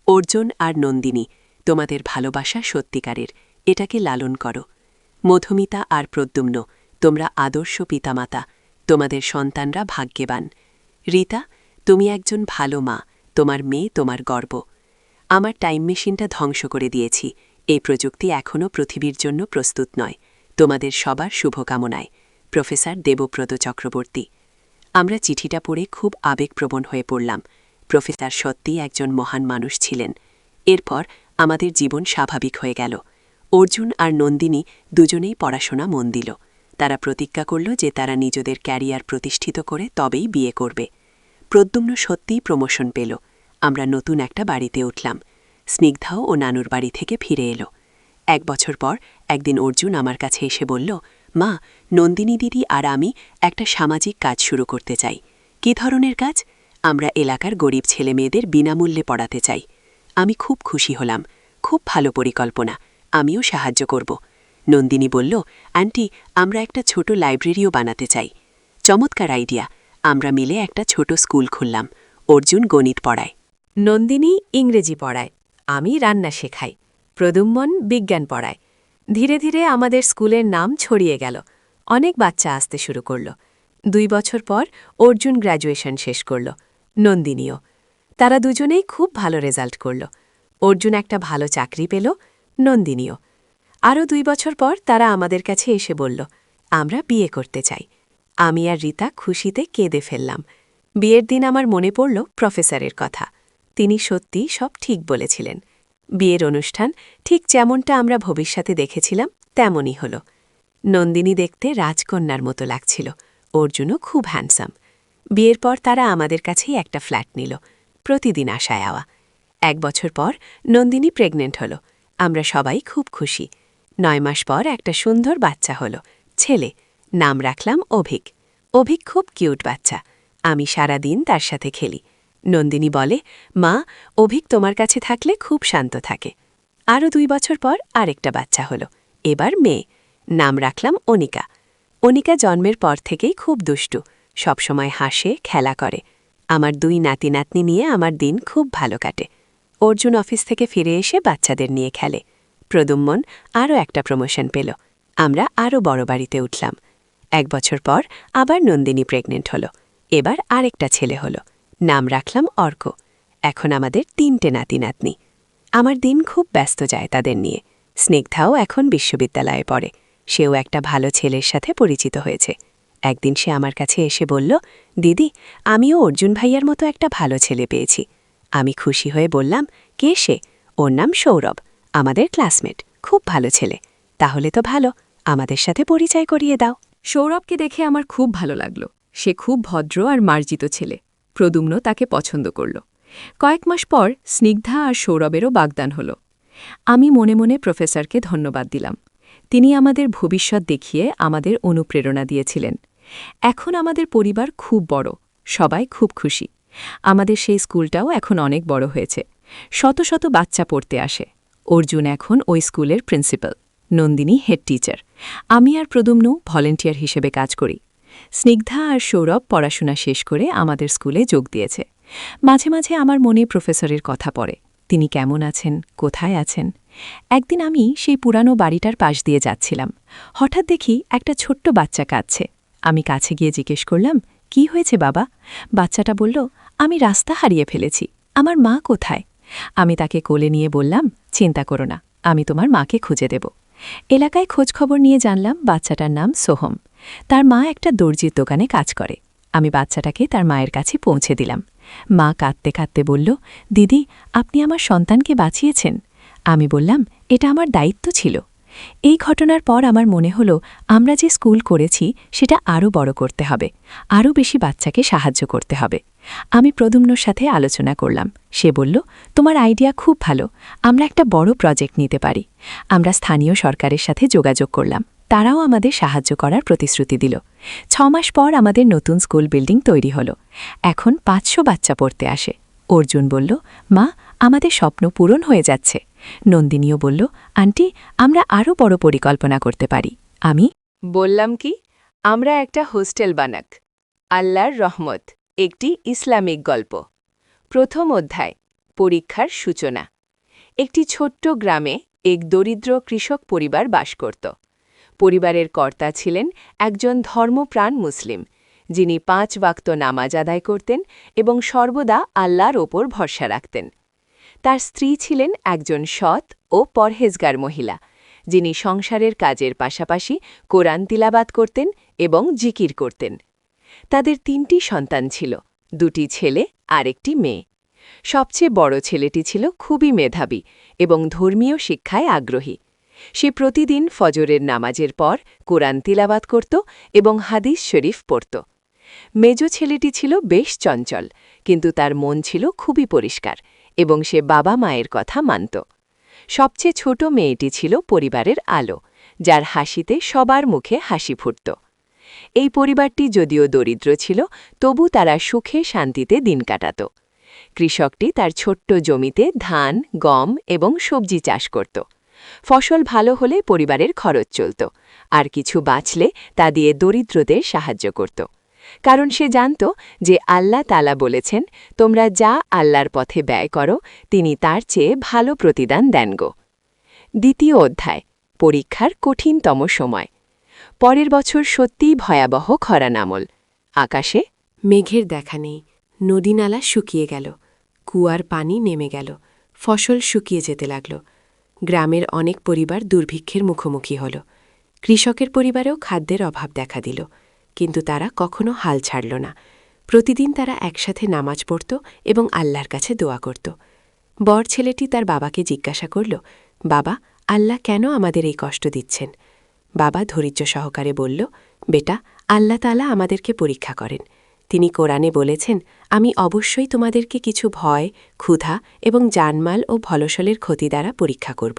অর্জুন আর নন্দিনী, তোমাদের ভালোবাসা সত্যিকারের, এটাকে লালন করো। মধুমিতা আর প্রদ্যুম্ন, তোমরা আদর্শ পিতামাতা, তোমাদের সন্তানরা ভাগ্যবান। রীতা, তুমি একজন ভালো মা, তোমার মেয়ে তোমার গর্ব। আমার টাইম মেশিনটা ধ্বংস করে দিয়েছি, এই প্রযুক্তি এখনও পৃথিবীর জন্য প্রস্তুত নয়। তোমাদের সবার শুভকামনায়, প্রফেসর দেবব্রত চক্রবর্তী। আমরা চিঠিটা পড়ে খুব আবেগপ্রবণ হয়ে পড়লাম। প্রফেসর সত্যিই একজন মহান মানুষ ছিলেন। এরপর আমাদের জীবন স্বাভাবিক হয়ে গেল। অর্জুন আর নন্দিনী দুজনেই পড়াশোনা মন দিল। তারা প্রতিজ্ঞা করল যে তারা নিজেদের ক্যারিয়ার প্রতিষ্ঠিত করে তবেই বিয়ে করবে। প্রদ্যুম্ন সত্যিই প্রমোশন পেল। আমরা নতুন একটা বাড়িতে উঠলাম। স্নিগ্ধাও ও নানুর বাড়ি থেকে ফিরে এলো। ১ বছর পর একদিন অর্জুন আমার কাছে এসে বলল, মা, নন্দিনী দিদি আর আমি একটা সামাজিক কাজ শুরু করতে চাই। কী ধরনের কাজ? আমরা এলাকার গরিব ছেলেমেয়েদের বিনামূল্যে পড়াতে চাই। আমি খুব খুশি হলাম। খুব ভালো পরিকল্পনা, আমিও সাহায্য করব। নন্দিনী বলল, আন্টি, আমরা একটা ছোট লাইব্রেরিও বানাতে চাই। চমৎকার আইডিয়া। আমরা মিলে একটা ছোট স্কুল খুললাম। অর্জুন গণিত পড়ায়, নন্দিনী ইংরেজি পড়ায়, আমি রান্না শেখাই, প্রদ্যুম্ন বিজ্ঞান পড়ায়। ধীরে ধীরে আমাদের স্কুলের নাম ছড়িয়ে গেল। অনেক বাচ্চা আসতে শুরু করল। ২ বছর পর অর্জুন গ্র্যাজুয়েশন শেষ করল, নন্দিনীও। তারা দুজনেই খুব ভালো রেজাল্ট করল। অর্জুন একটা ভালো চাকরি পেল, নন্দিনীও। আরও ২ বছর পর তারা আমাদের কাছে এসে বলল, আমরা বিয়ে করতে চাই। আমি আর রীতা খুশিতে কেঁদে ফেললাম। বিয়ের দিন আমার মনে পড়ল প্রফেসরের কথা। তিনি সত্যি সব ঠিক বলেছিলেন। বিয়ের অনুষ্ঠান ঠিক যেমনটা আমরা ভবিষ্যতে দেখেছিলাম তেমনই হল। নন্দিনী দেখতে রাজকন্যার মতো লাগছিল, অর্জুনও খুব হ্যান্ডসাম। বিয়ের পর তারা আমাদের কাছেই একটা ফ্ল্যাট নিল, প্রতিদিন আসায় আওয়া। ১ বছর পর নন্দিনী প্রেগনেন্ট হল। আমরা সবাই খুব খুশি। ৯ মাস পর একটা সুন্দর বাচ্চা হল, ছেলে। নাম রাখলাম অভিক। অভিক খুব কিউট বাচ্চা। আমি সারা দিন তার সাথে খেলি। নন্দিনী বলে, মা, অভিক তোমার কাছে থাকলে খুব শান্ত থাকে। আরও ২ বছর পর আরেকটা বাচ্চা হল, এবার মেয়ে। নাম রাখলাম অনিকা। অনিকা জন্মের পর থেকেই খুব দুষ্টু, সবসময় হাসে, খেলা করে। আমার ২ নাতি নাতনি নিয়ে আমার দিন খুব ভালো কাটে। অর্জুন অফিস থেকে ফিরে এসে বাচ্চাদের নিয়ে খেলে। প্রদ্যুম্ন আরও একটা প্রমোশন পেল। আমরা আরও বড় বাড়িতে উঠলাম। ১ বছর পর আবার নন্দিনী প্রেগনেন্ট হল। এবার আরেকটা ছেলে হল। নাম রাখলাম অর্ক। এখন আমাদের ৩টে নাতি নাতনি। আমার দিন খুব ব্যস্ত যায় তাদের নিয়ে। স্নিগ্ধাও এখন বিশ্ববিদ্যালয়ে পড়ে। সেও একটা ভালো ছেলের সাথে পরিচিত হয়েছে। একদিন সে আমার কাছে এসে বলল, দিদি, আমিও অর্জুন ভাইয়ার মতো একটা ভালো ছেলে পেয়েছি। আমি খুশি হয়ে বললাম, কে সে? ওর নাম সৌরভ, আমাদের ক্লাসমেট, খুব ভালো ছেলে। তাহলে তো ভালো, আমাদের সাথে পরিচয় করিয়ে দাও। সৌরভকে দেখে আমার খুব ভালো লাগল। সে খুব ভদ্র আর মার্জিত ছেলে। প্রদ্যুম্ন তাকে পছন্দ করল। কয়েক মাস পর স্নিগ্ধা আর সৌরভেরও বাগদান হল। আমি মনে মনে প্রফেসরকে ধন্যবাদ দিলাম। তিনি আমাদের ভবিষ্যৎ দেখিয়ে আমাদের অনুপ্রেরণা দিয়েছিলেন। এখন আমাদের পরিবার খুব বড়, সবাই খুব খুশি। আমাদের সেই স্কুলটাও এখন অনেক বড় হয়েছে। শত শত বাচ্চা পড়তে আসে। অর্জুন এখন ওই স্কুলের প্রিন্সিপাল, নন্দিনী হেড টিচার, আমি আর প্রদুম্নু ভলেন্টিয়ার হিসেবে কাজ করি। স্নিগ্ধা আর সৌরভ পড়াশোনা শেষ করে আমাদের স্কুলে যোগ দিয়েছে। মাঝে মাঝে আমার মনে প্রফেসরের কথা পড়ে। তিনি কেমন আছেন, কোথায় আছেন? একদিন আমি সেই পুরানো বাড়িটার পাশ দিয়ে যাচ্ছিলাম। হঠাৎ দেখি একটা ছোট্ট বাচ্চা কাঁদছে। আমি কাছে গিয়ে জিজ্ঞেস করলাম, কি হয়েছে বাবা? বাচ্চাটা বলল, আমি রাস্তা হারিয়ে ফেলেছি, আমার মা কোথায়? আমি তাকে কোলে নিয়ে বললাম, চিন্তা করো না, আমি তোমার মাকে খুঁজে দেব। এলাকায় খোঁজখবর নিয়ে জানলাম বাচ্চাটার নাম সোহম। তার মা একটা দর্জির দোকানে কাজ করে। আমি বাচ্চাটাকে তার মায়ের কাছে পৌঁছে দিলাম। মা কাঁদতে কাঁদতে বলল, দিদি, আপনি আমার সন্তানকে বাঁচিয়েছেন। আমি বললাম, এটা আমার দায়িত্ব ছিল। এই ঘটনার পর আমার মনে হলো আমরা যে স্কুল করেছি সেটা আরও বড় করতে হবে, আরও বেশি বাচ্চাকে সাহায্য করতে হবে। আমি প্রদুম্নর সাথে আলোচনা করলাম। সে বলল, তোমার আইডিয়া খুব ভালো, আমরা একটা বড় প্রজেক্ট নিতে পারি। আমরা স্থানীয় সরকারের সাথে যোগাযোগ করলাম। তারাও আমাদের সাহায্য করার প্রতিশ্রুতি দিল। 6 মাস পর আমাদের নতুন স্কুল বিল্ডিং তৈরি হলো। এখন 500 বাচ্চা পড়তে আসে। অর্জুন বলল, মা, আমাদের স্বপ্ন পূরণ হয়ে যাচ্ছে। নন্দিনীও বলল, আন্টি, আমরা আরও বড় পরিকল্পনা করতে পারি। আমি বললাম কি, আমরা একটা হোস্টেল বানাক। আল্লাহর রহমত, একটি ইসলামিক গল্প। প্রথম অধ্যায়, পরীক্ষার সূচনা। একটি ছোট্ট গ্রামে এক দরিদ্র কৃষক পরিবার বাস করত। পরিবারের কর্তা ছিলেন একজন ধর্মপ্রাণ মুসলিম, যিনি 5 ওয়াক্ত নামাজ আদায় করতেন এবং সর্বদা আল্লাহর ওপর ভরসা রাখতেন। তার স্ত্রী ছিলেন একজন সৎ ও পরহেজগার মহিলা, যিনি সংসারের কাজের পাশাপাশি কোরআন তিলাবাত করতেন এবং জিকির করতেন। তাদের 3টি সন্তান ছিল, 2টি ছেলে আর 1টি মেয়ে। সবচেয়ে বড় ছেলেটি ছিল খুবই মেধাবী এবং ধর্মীয় শিক্ষায় আগ্রহী। সে প্রতিদিন ফজরের নামাজের পর কোরআন তিলাবাত করত এবং হাদিস শরীফ পড়ত। মেজ ছেলেটি ছিল বেশ চঞ্চল, কিন্তু তার মন ছিল খুবই পরিষ্কার এবং সে বাবা মায়ের কথা মানত। সবচেয়ে ছোট মেয়েটি ছিল পরিবারের আলো, যার হাসিতে সবার মুখে হাসি ফুটত। এই পরিবারটি যদিও দরিদ্র ছিল, তবু তারা সুখে শান্তিতে দিন কাটাত। কৃষকটি তার ছোট্ট জমিতে ধান, গম এবং সবজি চাষ করত। ফসল ভালো হলে পরিবারের খরচ চলত, আর কিছু বাঁচলে তা দিয়ে দরিদ্রদের সাহায্য করত। কারণ সে জানত যে আল্লাহ তাআলা বলেছেন, তোমরা যা আল্লাহর পথে ব্যয় করো তিনি তার চেয়ে ভালো প্রতিদান দেন গো। দ্বিতীয় অধ্যায়, পরীক্ষার কঠিনতম সময়। পরের বছর সত্যিই ভয়াবহ খরা নামল। আকাশে মেঘের দেখা নেই, নদীনালা শুকিয়ে গেল, কুয়ার পানি নেমে গেল, ফসল শুকিয়ে যেতে লাগল। গ্রামের অনেক পরিবার দুর্ভিক্ষের মুখোমুখি হল। কৃষকের পরিবারেও খাদ্যের অভাব দেখা দিল, কিন্তু তারা কখনো হাল ছাড়ল না। প্রতিদিন তারা একসাথে নামাজ পড়ত এবং আল্লাহর কাছে দোয়া করত। বড় ছেলেটি তার বাবাকে জিজ্ঞাসা করল, বাবা, আল্লাহ কেন আমাদের এই কষ্ট দিচ্ছেন? বাবা ধৈর্য সহকারে বলল, বেটা, আল্লাহ তাআলা আমাদেরকে পরীক্ষা করেন। তিনি কোরআনে বলেছেন, আমি অবশ্যই তোমাদেরকে কিছু ভয়, ক্ষুধা এবং জানমাল ও ভলসলের ক্ষতি দ্বারা পরীক্ষা করব।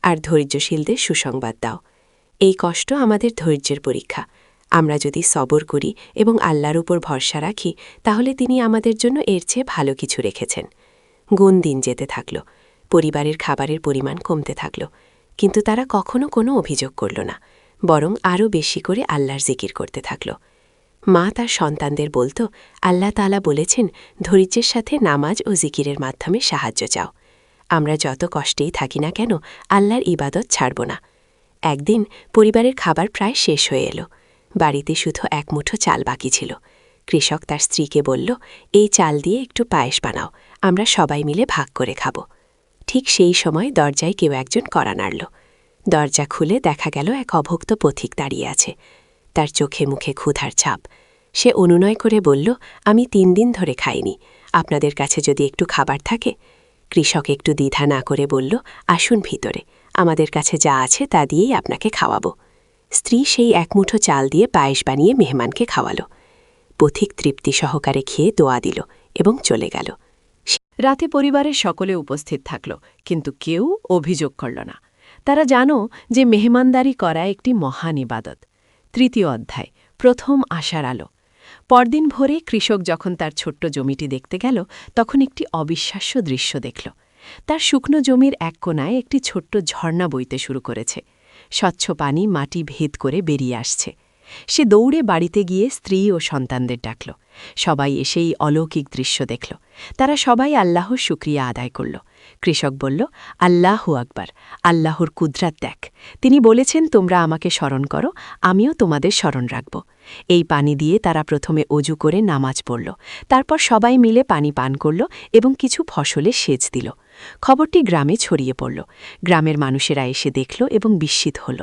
আর ধৈর্যশীলদের সুসংবাদ দাও। এই কষ্ট আমাদের ধৈর্যের পরীক্ষা। আমরা যদি সবর করি এবং আল্লাহর উপর ভরসা রাখি, তাহলে তিনি আমাদের জন্য এর চেয়ে ভালো কিছু রেখেছেন। গুণ দিন যেতে থাকল। পরিবারের খাবারের পরিমাণ কমতে থাকল, কিন্তু তারা কখনো কোনো অভিযোগ করল না, বরং আরও বেশি করে আল্লাহর জিকির করতে থাকল। মা তার সন্তানদের বলত, আল্লাহ তাআলা বলেছেন, ধৈর্যের সাথে নামাজ ও জিকিরের মাধ্যমে সাহায্য চাও। আমরা যত কষ্টেই থাকি না কেন, আল্লাহর ইবাদত ছাড়ব না। একদিন পরিবারের খাবার প্রায় শেষ হয়ে এলো। বাড়িতে শুধু 1 মুঠো চাল বাকি ছিল। কৃষক তার স্ত্রীকে বলল, এই চাল দিয়ে একটু পায়েস বানাও, আমরা সবাই মিলে ভাগ করে খাব। ঠিক সেই সময় দরজায় কেউ একজন কড়া নাড়ল। দরজা খুলে দেখা গেল এক অভুক্ত পথিক দাঁড়িয়ে আছে। তার চোখে মুখে ক্ষুধার ছাপ। সে অনুনয় করে বলল, আমি 3 দিন ধরে খাইনি, আপনাদের কাছে যদি একটু খাবার থাকে। কৃষক একটু দ্বিধা না করে বলল, আসুন ভিতরে, আমাদের কাছে যা আছে তা দিয়েই আপনাকে খাওয়াবো। স্ত্রী সেই 1 মুঠো চাল দিয়ে পায়েস বানিয়ে মেহমানকে খাওয়ালো। পথিক তৃপ্তি সহকারে খেয়ে দোয়া দিল এবং চলে গেল। রাতে পরিবারের সকলে উপস্থিত থাকল, কিন্তু কেউ অভিযোগ করল না। তারা জানো যে মেহমানদারি করা একটি মহান ইবাদত। ৩য় অধ্যায়, প্রথম আশার আলো। পরদিন ভোরে কৃষক যখন তার ছোট্ট জমিটি দেখতে গেল, তখন একটি অবিশ্বাস্য দৃশ্য দেখল। তার শুকনো জমির এক কোণায় একটি ছোট্ট ঝর্ণা বইতে শুরু করেছে। স্বচ্ছ পানি মাটি ভেদ করে বেরিয়ে আসছে। সে দৌড়ে বাড়িতে গিয়ে স্ত্রী ও সন্তানদের ডাকল। সবাই এসেই অলৌকিক দৃশ্য দেখল। তারা সবাই আল্লাহর শুকরিয়া আদায় করল। কৃষক বলল, আল্লাহু আকবার, আল্লাহর কুদরাত দেখ। তিনি বলেছেন, তোমরা আমাকে স্মরণ করো, আমিও তোমাদের স্মরণ রাখব। এই পানি দিয়ে তারা প্রথমে অজু করে নামাজ পড়ল। তারপর সবাই মিলে পানি পান করল এবং কিছু ফসলে সেচ দিল। খবরটি গ্রামে ছড়িয়ে পড়ল। গ্রামের মানুষেরা এসে দেখল এবং বিস্মিত হল।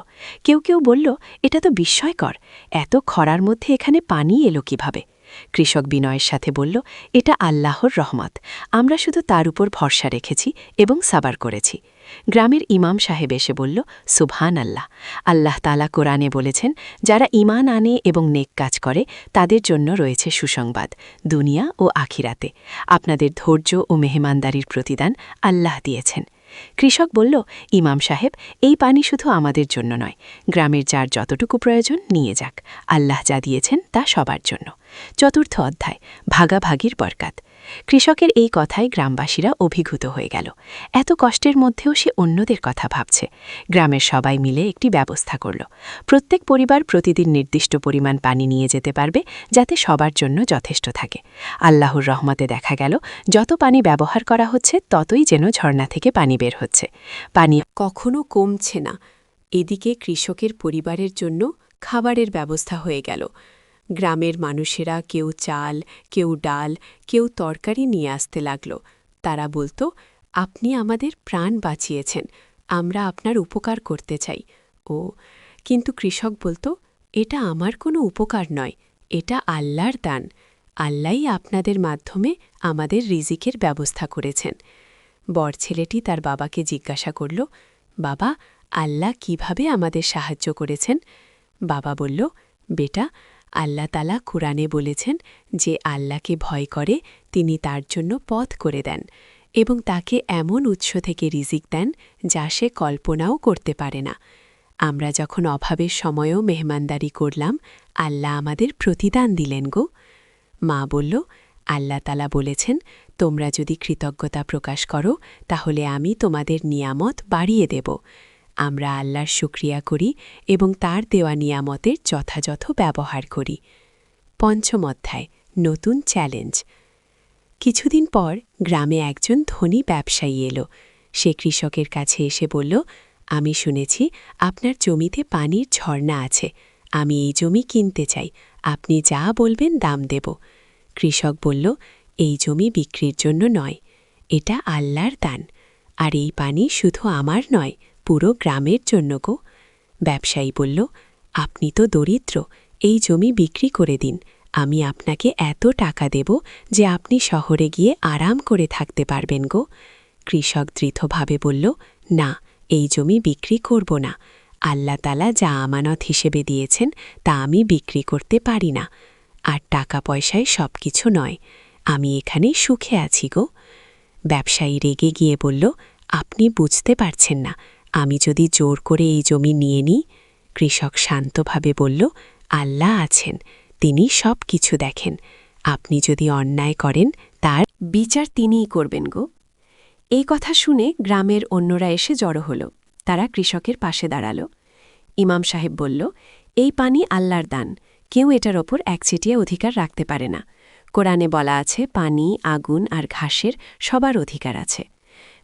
কেউ কেউ বলল, এটা তো বিস্ময়কর, এত খরার মধ্যে এখানে পানি এলো কিভাবে? কৃষক বিনয়ের সাথে বলল, এটা আল্লাহর রহমত, আমরা শুধু তার উপর ভরসা রেখেছি এবং সাবার করেছি। গ্রামের ইমাম সাহেব এসে বলল, সুবহান আল্লাহ, আল্লাহ তাআলা কোরআনে বলেছেন, যারা ঈমান আনে এবং নেক কাজ করে তাদের জন্য রয়েছে সুসংবাদ দুনিয়া ও আখিরাতে। আপনাদের ধৈর্য ও মেহমানদারির প্রতিদান আল্লাহ দিয়েছেন। কৃষক বলল, ইমাম সাহেব, এই পানি শুধু আমাদের জন্য নয়, গ্রামের যার যতটুকু প্রয়োজন নিয়ে যাক, আল্লাহ যা দিয়েছেন তা সবার জন্য। ৪র্থ অধ্যায়, ভাগাভাগির বরকাত। কৃষকের এই কথায় গ্রামবাসীরা অভিভূত হয়ে গেল। এত কষ্টের মধ্যেও সে অন্যদের কথা ভাবছে। গ্রামের সবাই মিলে একটি ব্যবস্থা করল। প্রত্যেক পরিবার প্রতিদিন নির্দিষ্ট পরিমাণ পানি নিয়ে যেতে পারবে, যাতে সবার জন্য যথেষ্ট থাকে। আল্লাহর রহমতে দেখা গেল, যত পানি ব্যবহার করা হচ্ছে ততই যেন ঝর্ণা থেকে পানি বের হচ্ছে। পানি কখনো কমছে না। এদিকে কৃষকের পরিবারের জন্য খাবারের ব্যবস্থা হয়ে গেল। গ্রামের মানুষেরা কেউ চাল, কেউ ডাল, কেউ তরকারি নিয়ে আসতে লাগল। তারা বলত, আপনি আমাদের প্রাণ বাঁচিয়েছেন, আমরা আপনার উপকার করতে চাই। কিন্তু কৃষক বলত, এটা আমার কোনো উপকার নয়, এটা আল্লাহর দান। আল্লাহই আপনাদের মাধ্যমে আমাদের রিজিকের ব্যবস্থা করেছেন। বড় ছেলেটি তার বাবাকে জিজ্ঞাসা করল, বাবা, আল্লাহ কিভাবে আমাদের সাহায্য করেছেন? বাবা বলল, বেটা, আল্লাহ তাআলা কুরআনে বলেছেন যে আল্লাহকে ভয় করে তিনি তার জন্য পথ করে দেন এবং তাকে এমন উৎস থেকে রিজিক দেন যা সে কল্পনাও করতে পারে না। আমরা যখন অভাবের সময়ও মেহমানদারি করলাম, আল্লাহ আমাদের প্রতিদান দিলেন গো। মা বলল, আল্লাহ তাআলা বলেছেন, তোমরা যদি কৃতজ্ঞতা প্রকাশ করো তাহলে আমি তোমাদের নিয়ামত বাড়িয়ে দেব। আমরা আল্লাহর শুকরিয়া করি এবং তার দেওয়া নিয়ামতের যথাযথ ব্যবহার করি। ৫ম অধ্যায়, নতুন চ্যালেঞ্জ। কিছুদিন পর গ্রামে একজন ধনী ব্যবসায়ী এলো। সে কৃষকের কাছে এসে বলল, আমি শুনেছি আপনার জমিতে পানির ঝর্ণা আছে, আমি এই জমি কিনতে চাই, আপনি যা বলবেন দাম দেব। কৃষক বলল, এই জমি বিক্রির জন্য নয়, এটা আল্লাহর দান, আর এই পানি শুধু আমার নয়, পুরো গ্রামের জন্য গো। ব্যবসায়ী বলল, আপনি তো দরিদ্র, এই জমি বিক্রি করে দিন, আমি আপনাকে এত টাকা দেব যে আপনি শহরে গিয়ে আরাম করে থাকতে পারবেন গো। কৃষক দৃঢ়ভাবে বলল, না, এই জমি বিক্রি করব না, আল্লাহ তাআলা যা আমানত হিসেবে দিয়েছেন তা আমি বিক্রি করতে পারি না, আর টাকা পয়সায় সব কিছু নয়, আমি এখানে সুখে আছি গো। ব্যবসায়ী রেগে গিয়ে বলল, আপনি বুঝতে পারছেন না, আমি যদি জোর করে এই জমি নিয়ে নিই? কৃষক শান্তভাবে বলল, আল্লাহ আছেন, তিনি সব কিছু দেখেন, আপনি যদি অন্যায় করেন তার বিচার তিনিই করবেন গো। এই কথা শুনে গ্রামের অন্যরা এসে জড়ো হল। তারা কৃষকের পাশে দাঁড়াল। ইমাম সাহেব বলল, এই পানি আল্লাহর দান, কেউ এটার ওপর একচেটিয়া অধিকার রাখতে পারে না। কোরআনে বলা আছে, পানি, আগুন আর ঘাসের সবার অধিকার আছে।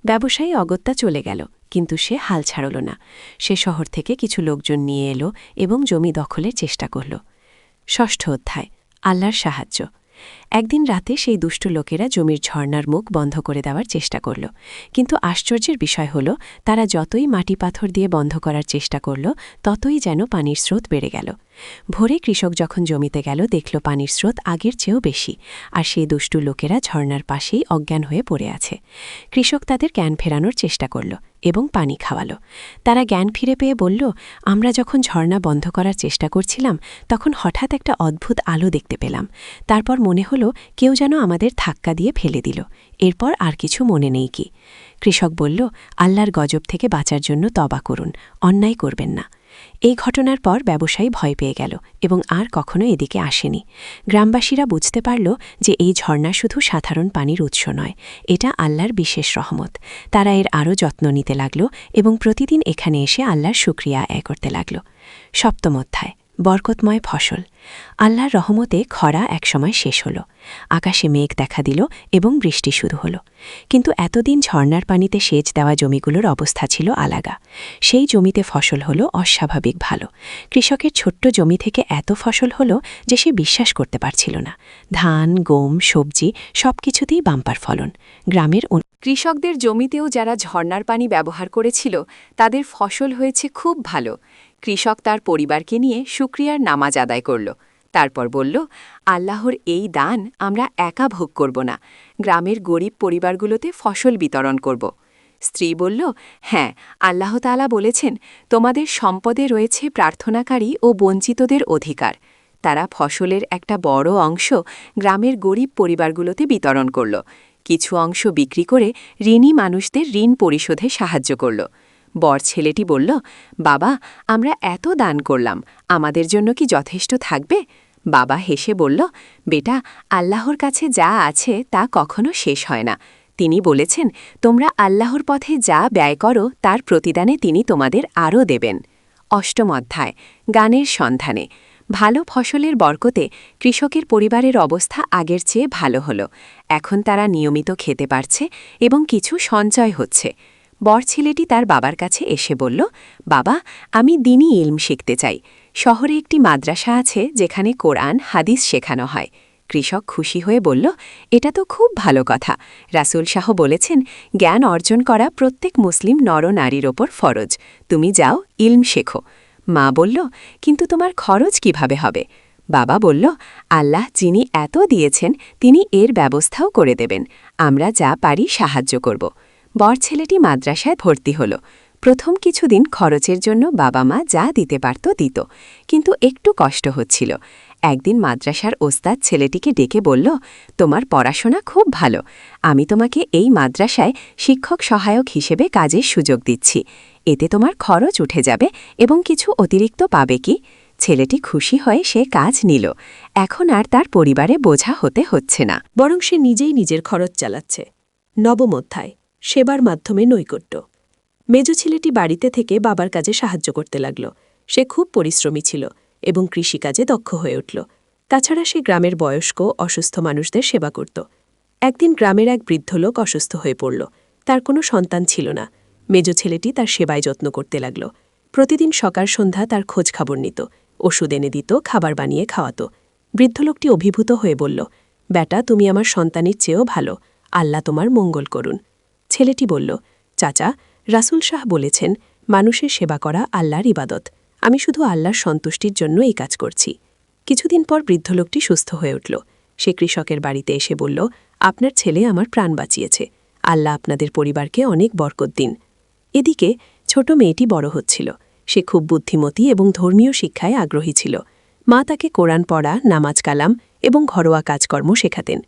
ব্যবসায়ী অগত্যা চলে গেল, কিন্তু সে হাল ছাড়ল না। সে শহর থেকে কিছু লোকজন নিয়ে এলো এবং জমি দখলের চেষ্টা করল। ৬ষ্ঠ অধ্যায়, আল্লাহর সাহায্য। একদিন রাতে সেই দুষ্ট লোকেরা জমির ঝর্ণার মুখ বন্ধ করে দেওয়ার চেষ্টা করল, কিন্তু আশ্চর্যের বিষয় হল, তারা যতই মাটি পাথর দিয়ে বন্ধ করার চেষ্টা করল ততই যেন পানির স্রোত বেড়ে গেল। ভোরে কৃষক যখন জমিতে গেল, দেখল পানির স্রোত আগের চেয়েও বেশি, আর সেই দুষ্টু লোকেরা ঝর্ণার পাশেই অজ্ঞান হয়ে পড়ে আছে। কৃষক তাদের জ্ঞান ফেরানোর চেষ্টা করল, এবং পানি খাওয়ালো। তারা জ্ঞান ফিরে পেয়ে বলল, আমরা যখন ঝর্ণা বন্ধ করার চেষ্টা করছিলাম তখন হঠাৎ একটা অদ্ভুত আলো দেখতে পেলাম। তারপর মনে হলো কেউ যেন আমাদের ধাক্কা দিয়ে ফেলে দিল। এরপর আর কিছু মনে নেই কি। কৃষক বলল, আল্লাহর গজব থেকে বাঁচার জন্য তওবা করুন, অন্যায় করবেন না। এই ঘটনার পর ব্যবসায়ী ভয় পেয়ে গেল এবং আর কখনো এদিকে আসেনি। গ্রামবাসীরা বুঝতে পারল যে এই ঝর্ণা শুধু সাধারণ পানির উৎস নয়, এটা আল্লাহর বিশেষ রহমত। তারা এর আরও যত্ন নিতে লাগল এবং প্রতিদিন এখানে এসে আল্লাহর শুকরিয়া আদায় করতে লাগল। সপ্তম অধ্যায়, বরকতময় ফসল। আল্লাহর রহমতে খরা একসময় শেষ হল। আকাশে মেঘ দেখা দিল এবং বৃষ্টি শুরু হল। কিন্তু এতদিন ঝর্ণার পানিতে সেচ দেওয়া জমিগুলোর অবস্থা ছিল আলাদা। সেই জমিতে ফসল হলো অস্বাভাবিক ভালো। কৃষকের ছোট্ট জমি থেকে এত ফসল হলো যে সে বিশ্বাস করতে পারছিল না। ধান, গম, সবজি সবকিছুতেই বাম্পার ফলন। গ্রামের কৃষকদের জমিতেও যারা ঝর্ণার পানি ব্যবহার করেছিল তাদের ফসল হয়েছে খুব ভালো। কৃষক তার পরিবারকে নিয়ে শুকরিয়ার নামাজ আদায় করল। তারপর বলল, আল্লাহর এই দান আমরা একা ভোগ করব না, গ্রামের গরিব পরিবারগুলোতে ফসল বিতরণ করব। স্ত্রী বলল, হ্যাঁ, আল্লাহ তাআলা বলেছেন তোমাদের সম্পদে রয়েছে প্রার্থনাকারী ও বঞ্চিতদের অধিকার। তারা ফসলের একটা বড় অংশ গ্রামের গরিব পরিবারগুলোতে বিতরণ করল। কিছু অংশ বিক্রি করে ঋণী মানুষদের ঋণ পরিশোধে সাহায্য করল। বর ছেলেটি বলল, বাবা, আমরা এত দান করলাম, আমাদের জন্য কি যথেষ্ট থাকবে? বাবা হেসে বলল, বেটা, আল্লাহর কাছে যা আছে তা কখনো শেষ হয় না। তিনি বলেছেন, তোমরা আল্লাহর পথে যা ব্যয় করো তার প্রতিদানে তিনি তোমাদের আরও দেবেন। অষ্টম অধ্যায়, গানের সন্ধানে। ভালো ফসলের বরকতে কৃষকের পরিবারের অবস্থা আগের চেয়ে ভালো হল। এখন তারা নিয়মিত খেতে পারছে এবং কিছু সঞ্চয় হচ্ছে। বর ছেলেটি তার বাবার কাছে এসে বলল, বাবা, আমি দ্বীনি ইলম শিখতে চাই। শহরে একটি মাদ্রাসা আছে যেখানে কোরআন, হাদিস শেখানো হয়। কৃষক খুশি হয়ে বলল, এটা তো খুব ভালো কথা। রাসূল শাহ বলেছেন, জ্ঞান অর্জন করা প্রত্যেক মুসলিম নরনারীর ওপর ফরজ। তুমি যাও, ইলম শেখো। মা বলল, কিন্তু তোমার খরচ কিভাবে হবে? বাবা বলল, আল্লাহ যিনি এত দিয়েছেন তিনি এর ব্যবস্থাও করে দেবেন। আমরা যা পারি সাহায্য করব। বর ছেলেটি মাদ্রাসায় ভর্তি হল। প্রথম কিছুদিন খরচের জন্য বাবা মা যা দিতে পারত দিত, কিন্তু একটু কষ্ট হচ্ছিল। একদিন মাদ্রাসার ওস্তাদ ছেলেটিকে ডেকে বলল, তোমার পড়াশোনা খুব ভালো, আমি তোমাকে এই মাদ্রাসায় শিক্ষক সহায়ক হিসেবে কাজের সুযোগ দিচ্ছি। এতে তোমার খরচ উঠে যাবে এবং কিছু অতিরিক্ত পাবে কি? ছেলেটি খুশি হয়ে সে কাজ নিল। এখন আর তার পরিবারে বোঝা হতে হচ্ছে না, বরং সে নিজেই নিজের খরচ চালাচ্ছে। নবম অধ্যায়, সেবার মাধ্যমে নৈকট্য। মেজ ছেলেটি বাড়িতে থেকে বাবার কাজে সাহায্য করতে লাগল। সে খুব পরিশ্রমী ছিল এবং কৃষিকাজে দক্ষ হয়ে উঠল। তাছাড়া সে গ্রামের বয়স্ক অসুস্থ মানুষদের সেবা করত। একদিন গ্রামের এক বৃদ্ধ লোক অসুস্থ হয়ে পড়ল। তার কোনো সন্তান ছিল না। মেজ ছেলেটি তার সেবায় যত্ন করতে লাগল। প্রতিদিন সকাল সন্ধ্যা তার খোঁজ খবর নিত, ওষুধ এনে দিত, খাবার বানিয়ে খাওয়াত। বৃদ্ধ লোকটি অভিভূত হয়ে বলল, বেটা, তুমি আমার সন্তানের চেয়েও ভালো, আল্লাহ তোমার মঙ্গল করুন। ছেলেটি বলল, চাচা, রাসূল শাহ বলেছেন মানুষের সেবা করা আল্লাহর ইবাদত। আমি শুধু আল্লাহর সন্তুষ্টির জন্য এই কাজ করছি। কিছুদিন পর বৃদ্ধ লোকটি সুস্থ হয়ে উঠল। সে কৃষকের বাড়িতে এসে বলল, আপনার ছেলে আমার প্রাণ বাঁচিয়েছে, আল্লাহ আপনাদের পরিবারকে অনেক বরকত দিন। এদিকে ছোট মেয়েটি বড় হচ্ছিল। সে খুব বুদ্ধিমতী এবং ধর্মীয় শিক্ষায় আগ্রহী ছিল। মা তাকে কোরআন পড়া, নামাজ কালাম এবং ঘরোয়া কাজকর্ম শেখাতেন।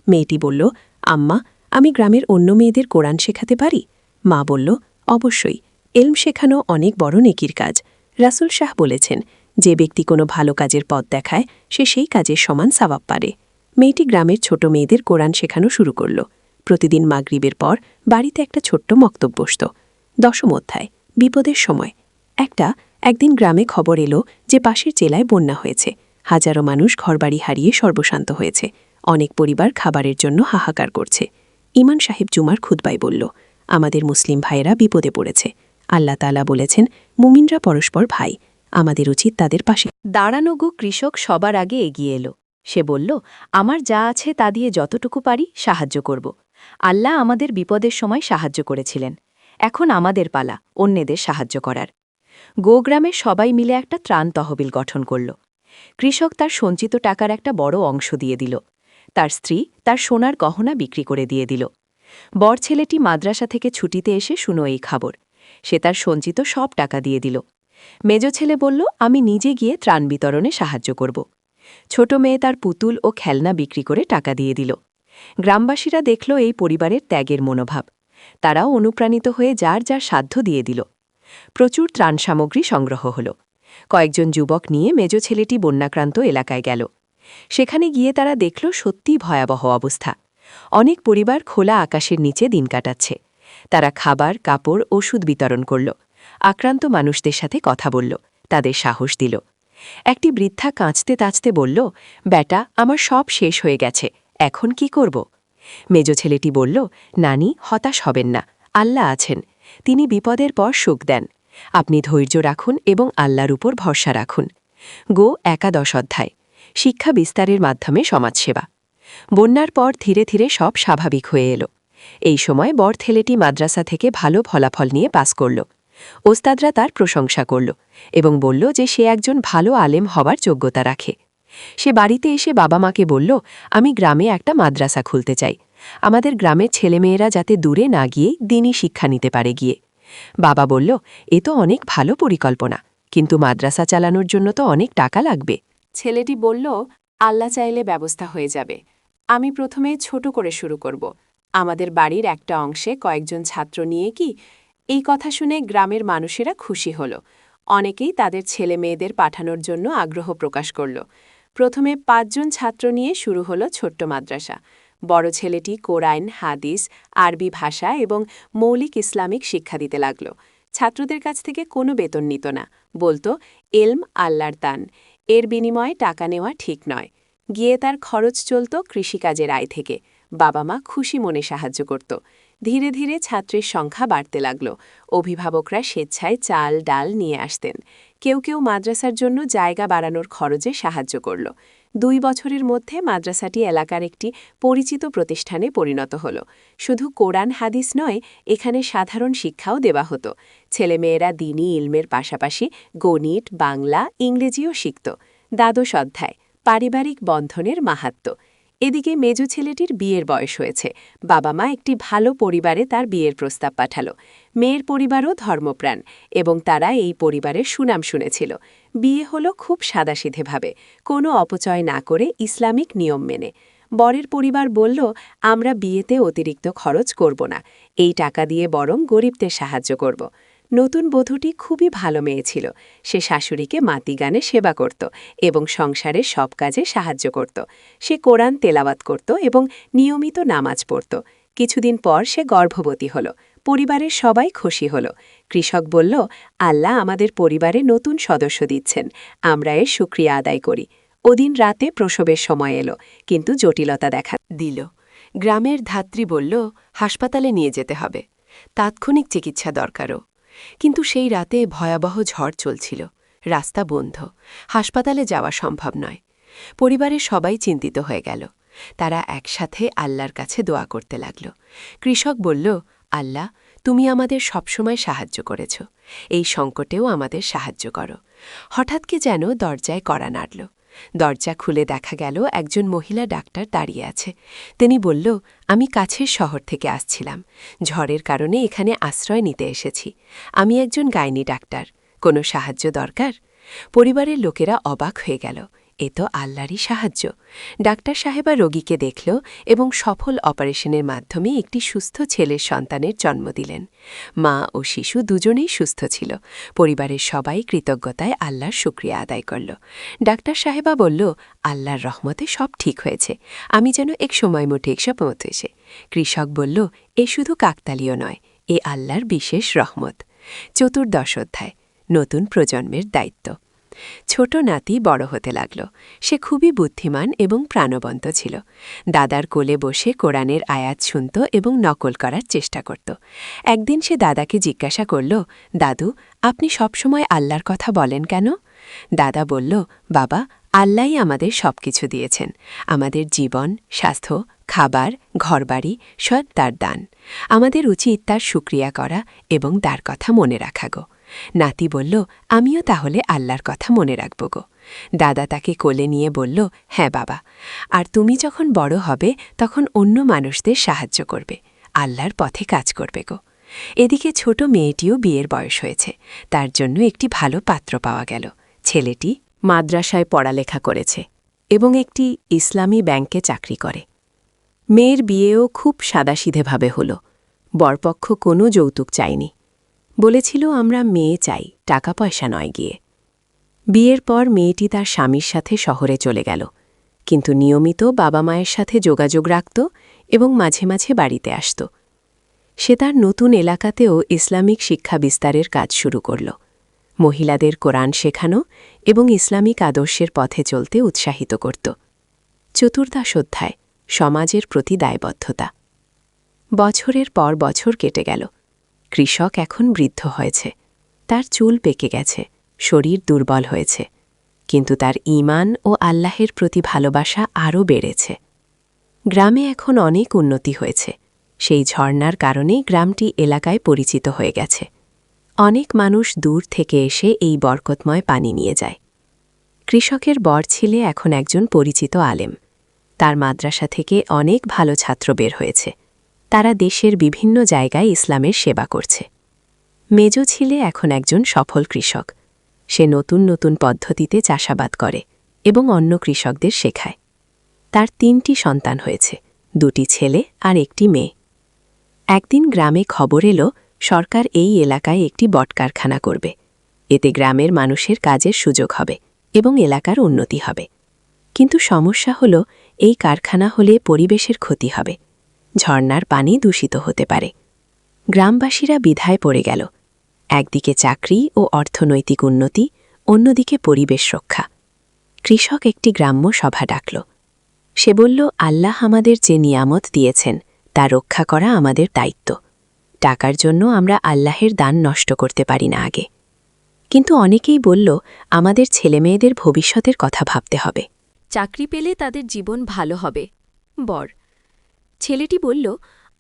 মেয়েটি বলল, আম্মা, আমি গ্রামের অন্য মেয়েদের কোরআন শেখাতে পারি? মা বলল, অবশ্যই, এলম শেখানো অনেক বড় নেকির কাজ। রাসূল শাহ বলেছেন, যে ব্যক্তি কোনো ভালো কাজের পথ দেখায় সে সেই কাজের সমান সওয়াব পারে। মেয়েটি গ্রামের ছোট মেয়েদের কোরআন শেখানো শুরু করল। প্রতিদিন মাগরিবের পর বাড়িতে একটা ছোট্ট মক্তব বসত। দশম অধ্যায়, বিপদের সময়। একদিন গ্রামে খবর এলো যে পাশের জেলায় বন্যা হয়েছে। হাজারো মানুষ ঘরবাড়ি হারিয়ে সর্বশান্ত হয়েছে। অনেক পরিবার খাবারের জন্য হাহাকার করছে। ইমাম সাহেব জুমার খুতবায় বলল, আমাদের মুসলিম ভাইয়েরা বিপদে পড়েছে। আল্লাহ তাআলা বলেছেন, মুমিনরা পরস্পর ভাই, আমাদের উচিত তাদের পাশে দাঁড়ানো কৃষক সবার আগে এগিয়ে এলো। সে বলল, আমার যা আছে তা দিয়ে যতটুকু পারি সাহায্য করব। আল্লাহ আমাদের বিপদের সময় সাহায্য করেছিলেন, এখন আমাদের পালা অন্যদের সাহায্য করার। গোগ্রামের সবাই মিলে একটা ত্রাণ তহবিল গঠন করল। কৃষক তার সঞ্চিত টাকার একটা বড় অংশ দিয়ে দিল। তার স্ত্রী তার সোনার গহনা বিক্রি করে দিয়ে দিল। বর ছেলেটি মাদ্রাসা থেকে ছুটিতে এসে শুনো এই খবর। সে তার সঞ্চিত সব টাকা দিয়ে দিল। মেজ ছেলে বলল, আমি নিজে গিয়ে ত্রাণ বিতরণে সাহায্য করব। ছোট মেয়ে তার পুতুল ও খেলনা বিক্রি করে টাকা দিয়ে দিল। গ্রামবাসীরা দেখল এই পরিবারের ত্যাগের মনোভাব। তারাও অনুপ্রাণিত হয়ে যার যার সাধ্য দিয়ে দিল। প্রচুর ত্রাণ সামগ্রী সংগ্রহ হল। কয়েকজন যুবক নিয়ে মেজ ছেলেটি বন্যাক্রান্ত এলাকায় গেল। সেখানে গিয়ে তারা দেখল সত্যিই ভয়াবহ অবস্থা। অনেক পরিবার খোলা আকাশের নিচে দিন কাটাচ্ছে। তারা খাবার, কাপড়, ওষুধ বিতরণ করল। আক্রান্ত মানুষদের সাথে কথা বলল, তাদের সাহস দিল। একটি বৃদ্ধা কাঁচতে তাঁচতে বলল, বেটা, আমার সব শেষ হয়ে গেছে, এখন কি করব? মেজ ছেলেটি বলল, নানি, হতাশ হবেন না, আল্লাহ আছেন, তিনি বিপদের পর সুখ দেন। আপনি ধৈর্য রাখুন এবং আল্লাহর উপর ভরসা রাখুন। গো 11 অধ্যায়, শিক্ষা বিস্তারের মাধ্যমে সমাজসেবা। বন্যার পর ধীরে ধীরে সব স্বাভাবিক হয়ে এলো। এই সময় বড় ছেলেটি মাদ্রাসা থেকে ভালো ফলাফল নিয়ে পাস করল। ওস্তাদরা তার প্রশংসা করল এবং বলল যে সে একজন ভালো আলেম হবার যোগ্যতা রাখে। সে বাড়িতে এসে বাবা মাকে বলল, আমি গ্রামে একটা মাদ্রাসা খুলতে চাই। আমাদের গ্রামের ছেলেমেয়েরা যাতে দূরে না গিয়ে দিনই শিক্ষা নিতে পারে গিয়ে। বাবা বলল, এ তো অনেক ভালো পরিকল্পনা, কিন্তু মাদ্রাসা চালানোর জন্য তো অনেক টাকা লাগবে। ছেলেটি বলল, আল্লাহ চাইলে ব্যবস্থা হয়ে যাবে। আমি প্রথমে ছোট করে শুরু করব। আমাদের বাড়ির একটা অংশে কয়েকজন ছাত্র নিয়ে কি? এই কথা শুনে গ্রামের মানুষেরা খুশি হল। অনেকেই তাদের ছেলে মেয়েদের পাঠানোর জন্য আগ্রহ প্রকাশ করল। প্রথমে 5 জন ছাত্র নিয়ে শুরু হলো ছোট্ট মাদ্রাসা। বড় ছেলেটি কোরআন, হাদিস, আরবি ভাষা এবং মৌলিক ইসলামিক শিক্ষা দিতে লাগল। ছাত্রদের কাছ থেকে কোনো বেতন নিত না, বলতো, এলম আল্লাহর দান, এর বিনিময়ে টাকা নেওয়া ঠিক নয়। গিয়ে তার খরচ চলত কৃষিকাজের আয় থেকে। বাবা মা খুশি মনে সাহায্য করত। ধীরে ধীরে ছাত্রের সংখ্যা বাড়তে লাগল। অভিভাবকরা স্বেচ্ছায় চাল, ডাল নিয়ে আসতেন। কেউ কেউ মাদ্রাসার জন্য জায়গা বাড়ানোর খরচে সাহায্য করল। 2 বছরের মধ্যে মাদ্রাসাটি এলাকার একটি পরিচিত প্রতিষ্ঠানে পরিণত হল। শুধু কোরআন হাদিস নয়, এখানে সাধারণ শিক্ষাও দেওয়া হতো। ছেলেমেয়েরা দ্বীনি ইলমের পাশাপাশি গণিত, বাংলা, ইংরেজিও শিখত। 12 অধ্যায়, পারিবারিক বন্ধনের মাহাত্ম্য। এদিকে মেজ ছেলেটির বিয়ের বয়স হয়েছে। বাবা মা একটি ভালো পরিবারে তার বিয়ের প্রস্তাব পাঠালো। মেয়ের পরিবারও ধর্মপ্রাণ এবং তারা এই পরিবারের সুনাম শুনেছিল। বিয়ে হলো খুব সাদাসিধেভাবে, কোনো অপচয় না করে ইসলামিক নিয়ম মেনে। বরের পরিবার বলল, আমরা বিয়েতে অতিরিক্ত খরচ করব না, এই টাকা দিয়ে বরং গরিবদের সাহায্য করব। নতুন বধূটি খুবই ভালো মেয়ে ছিল। সে শাশুড়িকে মাতৃগানে সেবা করত এবং সংসারের সব কাজে সাহায্য করত। সে কোরআন তেলাওয়াত করত এবং নিয়মিত নামাজ পড়ত। কিছুদিন পর সে গর্ভবতী হল। পরিবারের সবাই খুশি হল। কৃষক বলল, আল্লাহ আমাদের পরিবারে নতুন সদস্য দিচ্ছেন, আমরা এর শুকরিয়া আদায় করি। ওদিন রাতে প্রসবের সময় এলো, কিন্তু জটিলতা দেখা দিল। গ্রামের ধাত্রী বলল, হাসপাতালে নিয়ে যেতে হবে, তাৎক্ষণিক চিকিৎসা দরকারও। কিন্তু সেই রাতে ভয়াবহ ঝড় চলছিল, রাস্তা বন্ধ, হাসপাতালে যাওয়া সম্ভব নয়। পরিবারের সবাই চিন্তিত হয়ে গেল। তারা একসাথে আল্লাহর কাছে দোয়া করতে লাগল। কৃষক বলল, আল্লাহ, তুমি আমাদের সবসময় সাহায্য করেছ, এই সংকটেও আমাদের সাহায্য করো। হঠাৎ কি যেন দরজায় কড়া নাড়ল। দরজা খুলে দেখা গেল একজন মহিলা ডাক্তার দাঁড়িয়ে আছে। তিনি বলল, আমি কাছের শহর থেকে আসছিলাম, ঝড়ের কারণে এখানে আশ্রয় নিতে এসেছি। আমি একজন গাইনি ডাক্তার, কোনো সাহায্য দরকার? পরিবারের লোকেরা অবাক হয়ে গেল, এ তো আল্লাহরই সাহায্য। ডাক্তার সাহেবা রোগীকে দেখল এবং সফল অপারেশনের মাধ্যমে একটি সুস্থ ছেলের সন্তানের জন্ম দিলেন। মা ও শিশু দুজনেই সুস্থ ছিল। পরিবারের সবাই কৃতজ্ঞতায় আল্লাহর শুকরিয়া আদায় করল। ডাক্তার সাহেবা বলল, আল্লাহর রহমতে সব ঠিক হয়েছে, আমি যেন এক সময় মোটে এসে। কৃষক বলল, এ শুধু কাকতালীয় নয়, এ আল্লাহর বিশেষ রহমত। 14 অধ্যায়, নতুন প্রজন্মের দায়িত্ব। ছোট নাতি বড় হতে লাগল। সে খুবই বুদ্ধিমান এবং প্রাণবন্ত ছিল। দাদার কোলে বসে কোরআনের আয়াত শুনত এবং নকল করার চেষ্টা করত। একদিন সে দাদাকে জিজ্ঞাসা করল, দাদু, আপনি সবসময় আল্লাহর কথা বলেন কেন? দাদা বলল, বাবা, আল্লাহই আমাদের সবকিছু দিয়েছেন, আমাদের জীবন, স্বাস্থ্য, খাবার, ঘরবাড়ি সব তার দান। আমাদের উচিত তার শুকরিয়া করা এবং তার কথা মনে রাখা গো। নাতি বলল, আমিও তাহলে আল্লাহর কথা মনে রাখব গো। দাদা তাকে কোলে নিয়ে বলল, হ্যাঁ বাবা, আর তুমি যখন বড় হবে তখন অন্য মানুষদের সাহায্য করবে, আল্লাহর পথে কাজ করবে গো। এদিকে ছোট মেয়েটিও বিয়ের বয়স হয়েছে, তার জন্য একটি ভালো পাত্র পাওয়া গেল। ছেলেটি মাদ্রাসায় পড়ালেখা করেছে এবং একটি ইসলামী ব্যাংকে চাকরি করে। মেয়ের বিয়েও খুব সাদাসিধেভাবে হল। বরপক্ষ কোনো যৌতুক চায়নি, বলেছিল আমরা মেয়ে চাই, টাকা পয়সা নয় গিয়ে। বিয়ের পর মেয়েটি তার স্বামীর সাথে শহরে চলে গেল, কিন্তু নিয়মিত বাবা মায়ের সাথে যোগাযোগ রাখত এবং মাঝে মাঝে বাড়িতে আসত। সে তার নতুন এলাকাতেও ইসলামিক শিক্ষা বিস্তারের কাজ শুরু করল, মহিলাদের কোরআন শেখানো এবং ইসলামিক আদর্শের পথে চলতে উৎসাহিত করত। চতুর্দশ অধ্যায়, সমাজের প্রতি দায়বদ্ধতা। বছরের পর বছর কেটে গেল। কৃষক এখন বৃদ্ধ হয়েছে, তার চুল পেকে গেছে, শরীর দুর্বল হয়েছে, কিন্তু তার ঈমান ও আল্লাহের প্রতি ভালোবাসা আরও বেড়েছে। গ্রামে এখন অনেক উন্নতি হয়েছে। সেই ঝর্ণার কারণেই গ্রামটি এলাকায় পরিচিত হয়ে গেছে। অনেক মানুষ দূর থেকে এসে এই বরকতময় পানি নিয়ে যায়। কৃষকের বর ছেলে এখন একজন পরিচিত আলেম। তার মাদ্রাসা থেকে অনেক ভালো ছাত্র বের হয়েছে। তারা দেশের বিভিন্ন জায়গায় ইসলামের সেবা করছে। মেজ ছেলে এখন একজন সফল কৃষক। সে নতুন নতুন পদ্ধতিতে চাষাবাদ করে এবং অন্য কৃষকদের শেখায়। তার 3টি সন্তান হয়েছে, 2টি ছেলে আর একটি মেয়ে। একদিন গ্রামে খবর এলো সরকার এই এলাকায় একটি বটকারখানা করবে। এতে গ্রামের মানুষের কাজের সুযোগ হবে এবং এলাকার উন্নতি হবে। কিন্তু সমস্যা হল, এই কারখানা হলে পরিবেশের ক্ষতি হবে, ঝর্ণার পানি দূষিত হতে পারে। গ্রামবাসীরা দ্বিধায় পড়ে গেল। একদিকে চাকরি ও অর্থনৈতিক উন্নতি, অন্যদিকে পরিবেশ রক্ষা। কৃষক একটি গ্রাম্য সভা ডাকল। সে বলল, আল্লাহ আমাদের যে নিয়ামত দিয়েছেন তা রক্ষা করা আমাদের দায়িত্ব। টাকার জন্য আমরা আল্লাহের দান নষ্ট করতে পারি না আগে। কিন্তু অনেকেই বলল, আমাদের ছেলেমেয়েদের ভবিষ্যতের কথা ভাবতে হবে। চাকরি পেলে তাদের জীবন ভালো হবে। বর ছেলেটি বলল,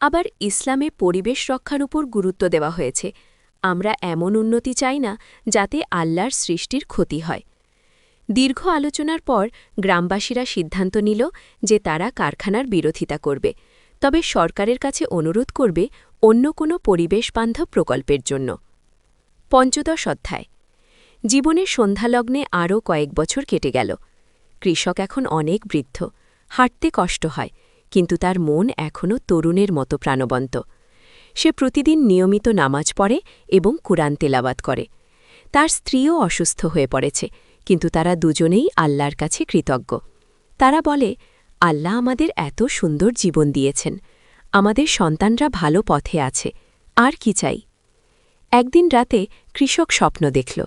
আবার ইসলামে পরিবেশ রক্ষার উপর গুরুত্ব দেওয়া হয়েছে। আমরা এমন উন্নতি চাই না যাতে আল্লাহর সৃষ্টির ক্ষতি হয়। দীর্ঘ আলোচনার পর গ্রামবাসীরা সিদ্ধান্ত নিল যে তারা কারখানার বিরোধিতা করবে, তবে সরকারের কাছে অনুরোধ করবে অন্য কোনো পরিবেশবান্ধব প্রকল্পের জন্য। পঞ্চদশ অধ্যায়, জীবনের সন্ধ্যালগ্নে আরও কয়েক বছর কেটে গেল। কৃষক এখন অনেক বৃদ্ধ, হাঁটতে কষ্ট হয়, কিন্তু তার মন এখনও তরুণের মতো প্রাণবন্ত। সে প্রতিদিন নিয়মিত নামাজ পড়ে এবং কুরআন তেলাওয়াত করে। তার স্ত্রীও অসুস্থ হয়ে পড়েছে, কিন্তু তারা দুজনেই আল্লাহর কাছে কৃতজ্ঞ। তারা বলে, আল্লাহ আমাদের এত সুন্দর জীবন দিয়েছেন, আমাদের সন্তানরা ভালো পথে আছে, আর কি চাই। একদিন রাতে কৃষক স্বপ্ন দেখল।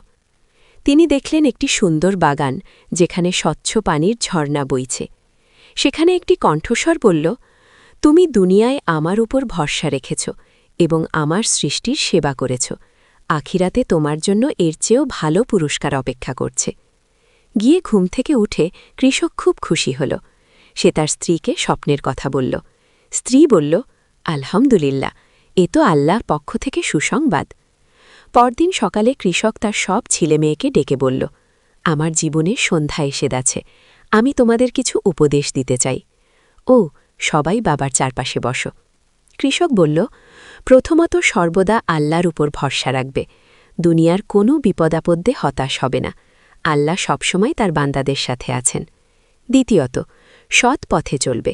তিনি দেখলেন একটি সুন্দর বাগান, যেখানে স্বচ্ছ পানির ঝর্ণা বইছে। সেখানে একটি কণ্ঠস্বর বলল, তুমি দুনিয়ায় আমার উপর ভরসা রেখেছ এবং আমার সৃষ্টির সেবা করেছ। আখিরাতে তোমার জন্য এর চেয়েও ভালো পুরস্কার অপেক্ষা করছে। গিয়ে ঘুম থেকে উঠে কৃষক খুব খুশি হল। সে তার স্ত্রীকে স্বপ্নের কথা বলল। স্ত্রী বলল, আলহামদুলিল্লাহ, এ তো আল্লাহর পক্ষ থেকে সুসংবাদ। পরদিন সকালে কৃষক তার সব ছেলেমেয়েকে ডেকে বলল, আমার জীবনে সন্ধ্যা এসে যাচ্ছে, আমি তোমাদের কিছু উপদেশ দিতে চাই। ও, সবাই বাবার চারপাশে বসো। কৃষক বলল, প্রথমত সর্বদা আল্লাহর উপর ভরসা রাখবে। দুনিয়ার কোনো বিপদাপদ্যে হতাশ হবে না। আল্লাহ সবসময় তার বান্দাদের সাথে আছেন। দ্বিতীয়ত, সৎ পথে চলবে।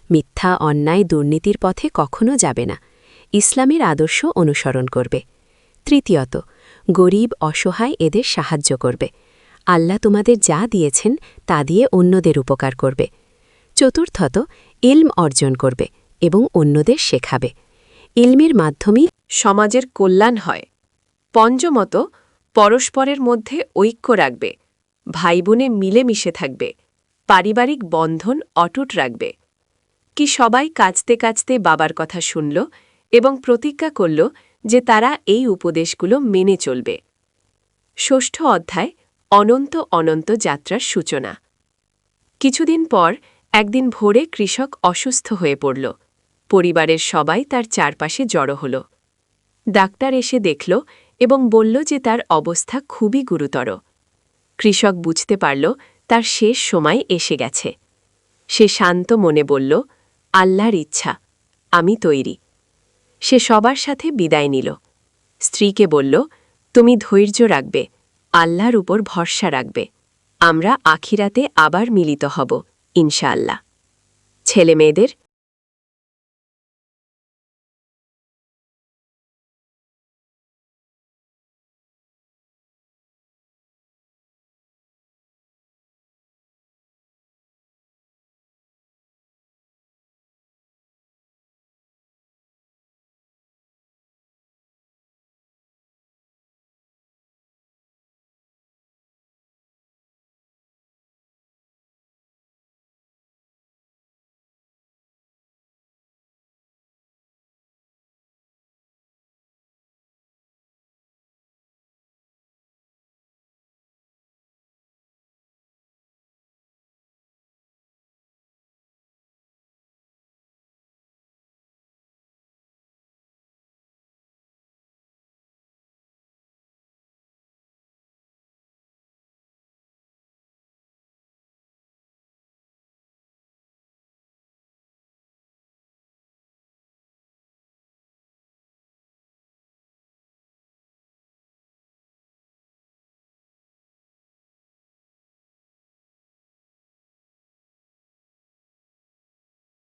মিথ্যা, অন্যায়, দুর্নীতির পথে কখনো যাবে না। ইসলামের আদর্শ অনুসরণ করবে। তৃতীয়ত, গরিব, অসহায় এদের সাহায্য করবে। আল্লাহ তোমাদের যা দিয়েছেন তা দিয়ে অন্যদের উপকার করবে। চতুর্থত, ইলম অর্জন করবে এবং অন্যদের শেখাবে। ইলমের মাধ্যমেই সমাজের কল্যাণ হয়। পঞ্চমত, পরস্পরের মধ্যে ঐক্য রাখবে। ভাই বোনে মিলেমিশে থাকবে। পারিবারিক বন্ধন অটুট রাখবে। কি সবাই কাঁচতে কাঁচতে বাবার কথা শুনল এবং প্রতিজ্ঞা করল যে তারা এই উপদেশগুলো মেনে চলবে। ষষ্ঠ অধ্যায়, অনন্ত অনন্ত যাত্রার সূচনা। কিছুদিন পর একদিন ভোরে কৃষক অসুস্থ হয়ে পড়ল। পরিবারের সবাই তার চারপাশে জড়ো হল। ডাক্তার এসে দেখল এবং বলল যে তার অবস্থা খুবই গুরুতর। কৃষক বুঝতে পারল তার শেষ সময় এসে গেছে। সে শান্ত মনে বলল, আল্লাহর ইচ্ছা, আমি তৈরি। সে সবার সাথে বিদায় নিল। স্ত্রীকে বলল, তুমি ধৈর্য রাখবে, আল্লাহর উপর ভরসা রাখবে। আমরা আখিরাতে আবার মিলিত হব, ইনশাআল্লাহ। ছেলেমেয়েদের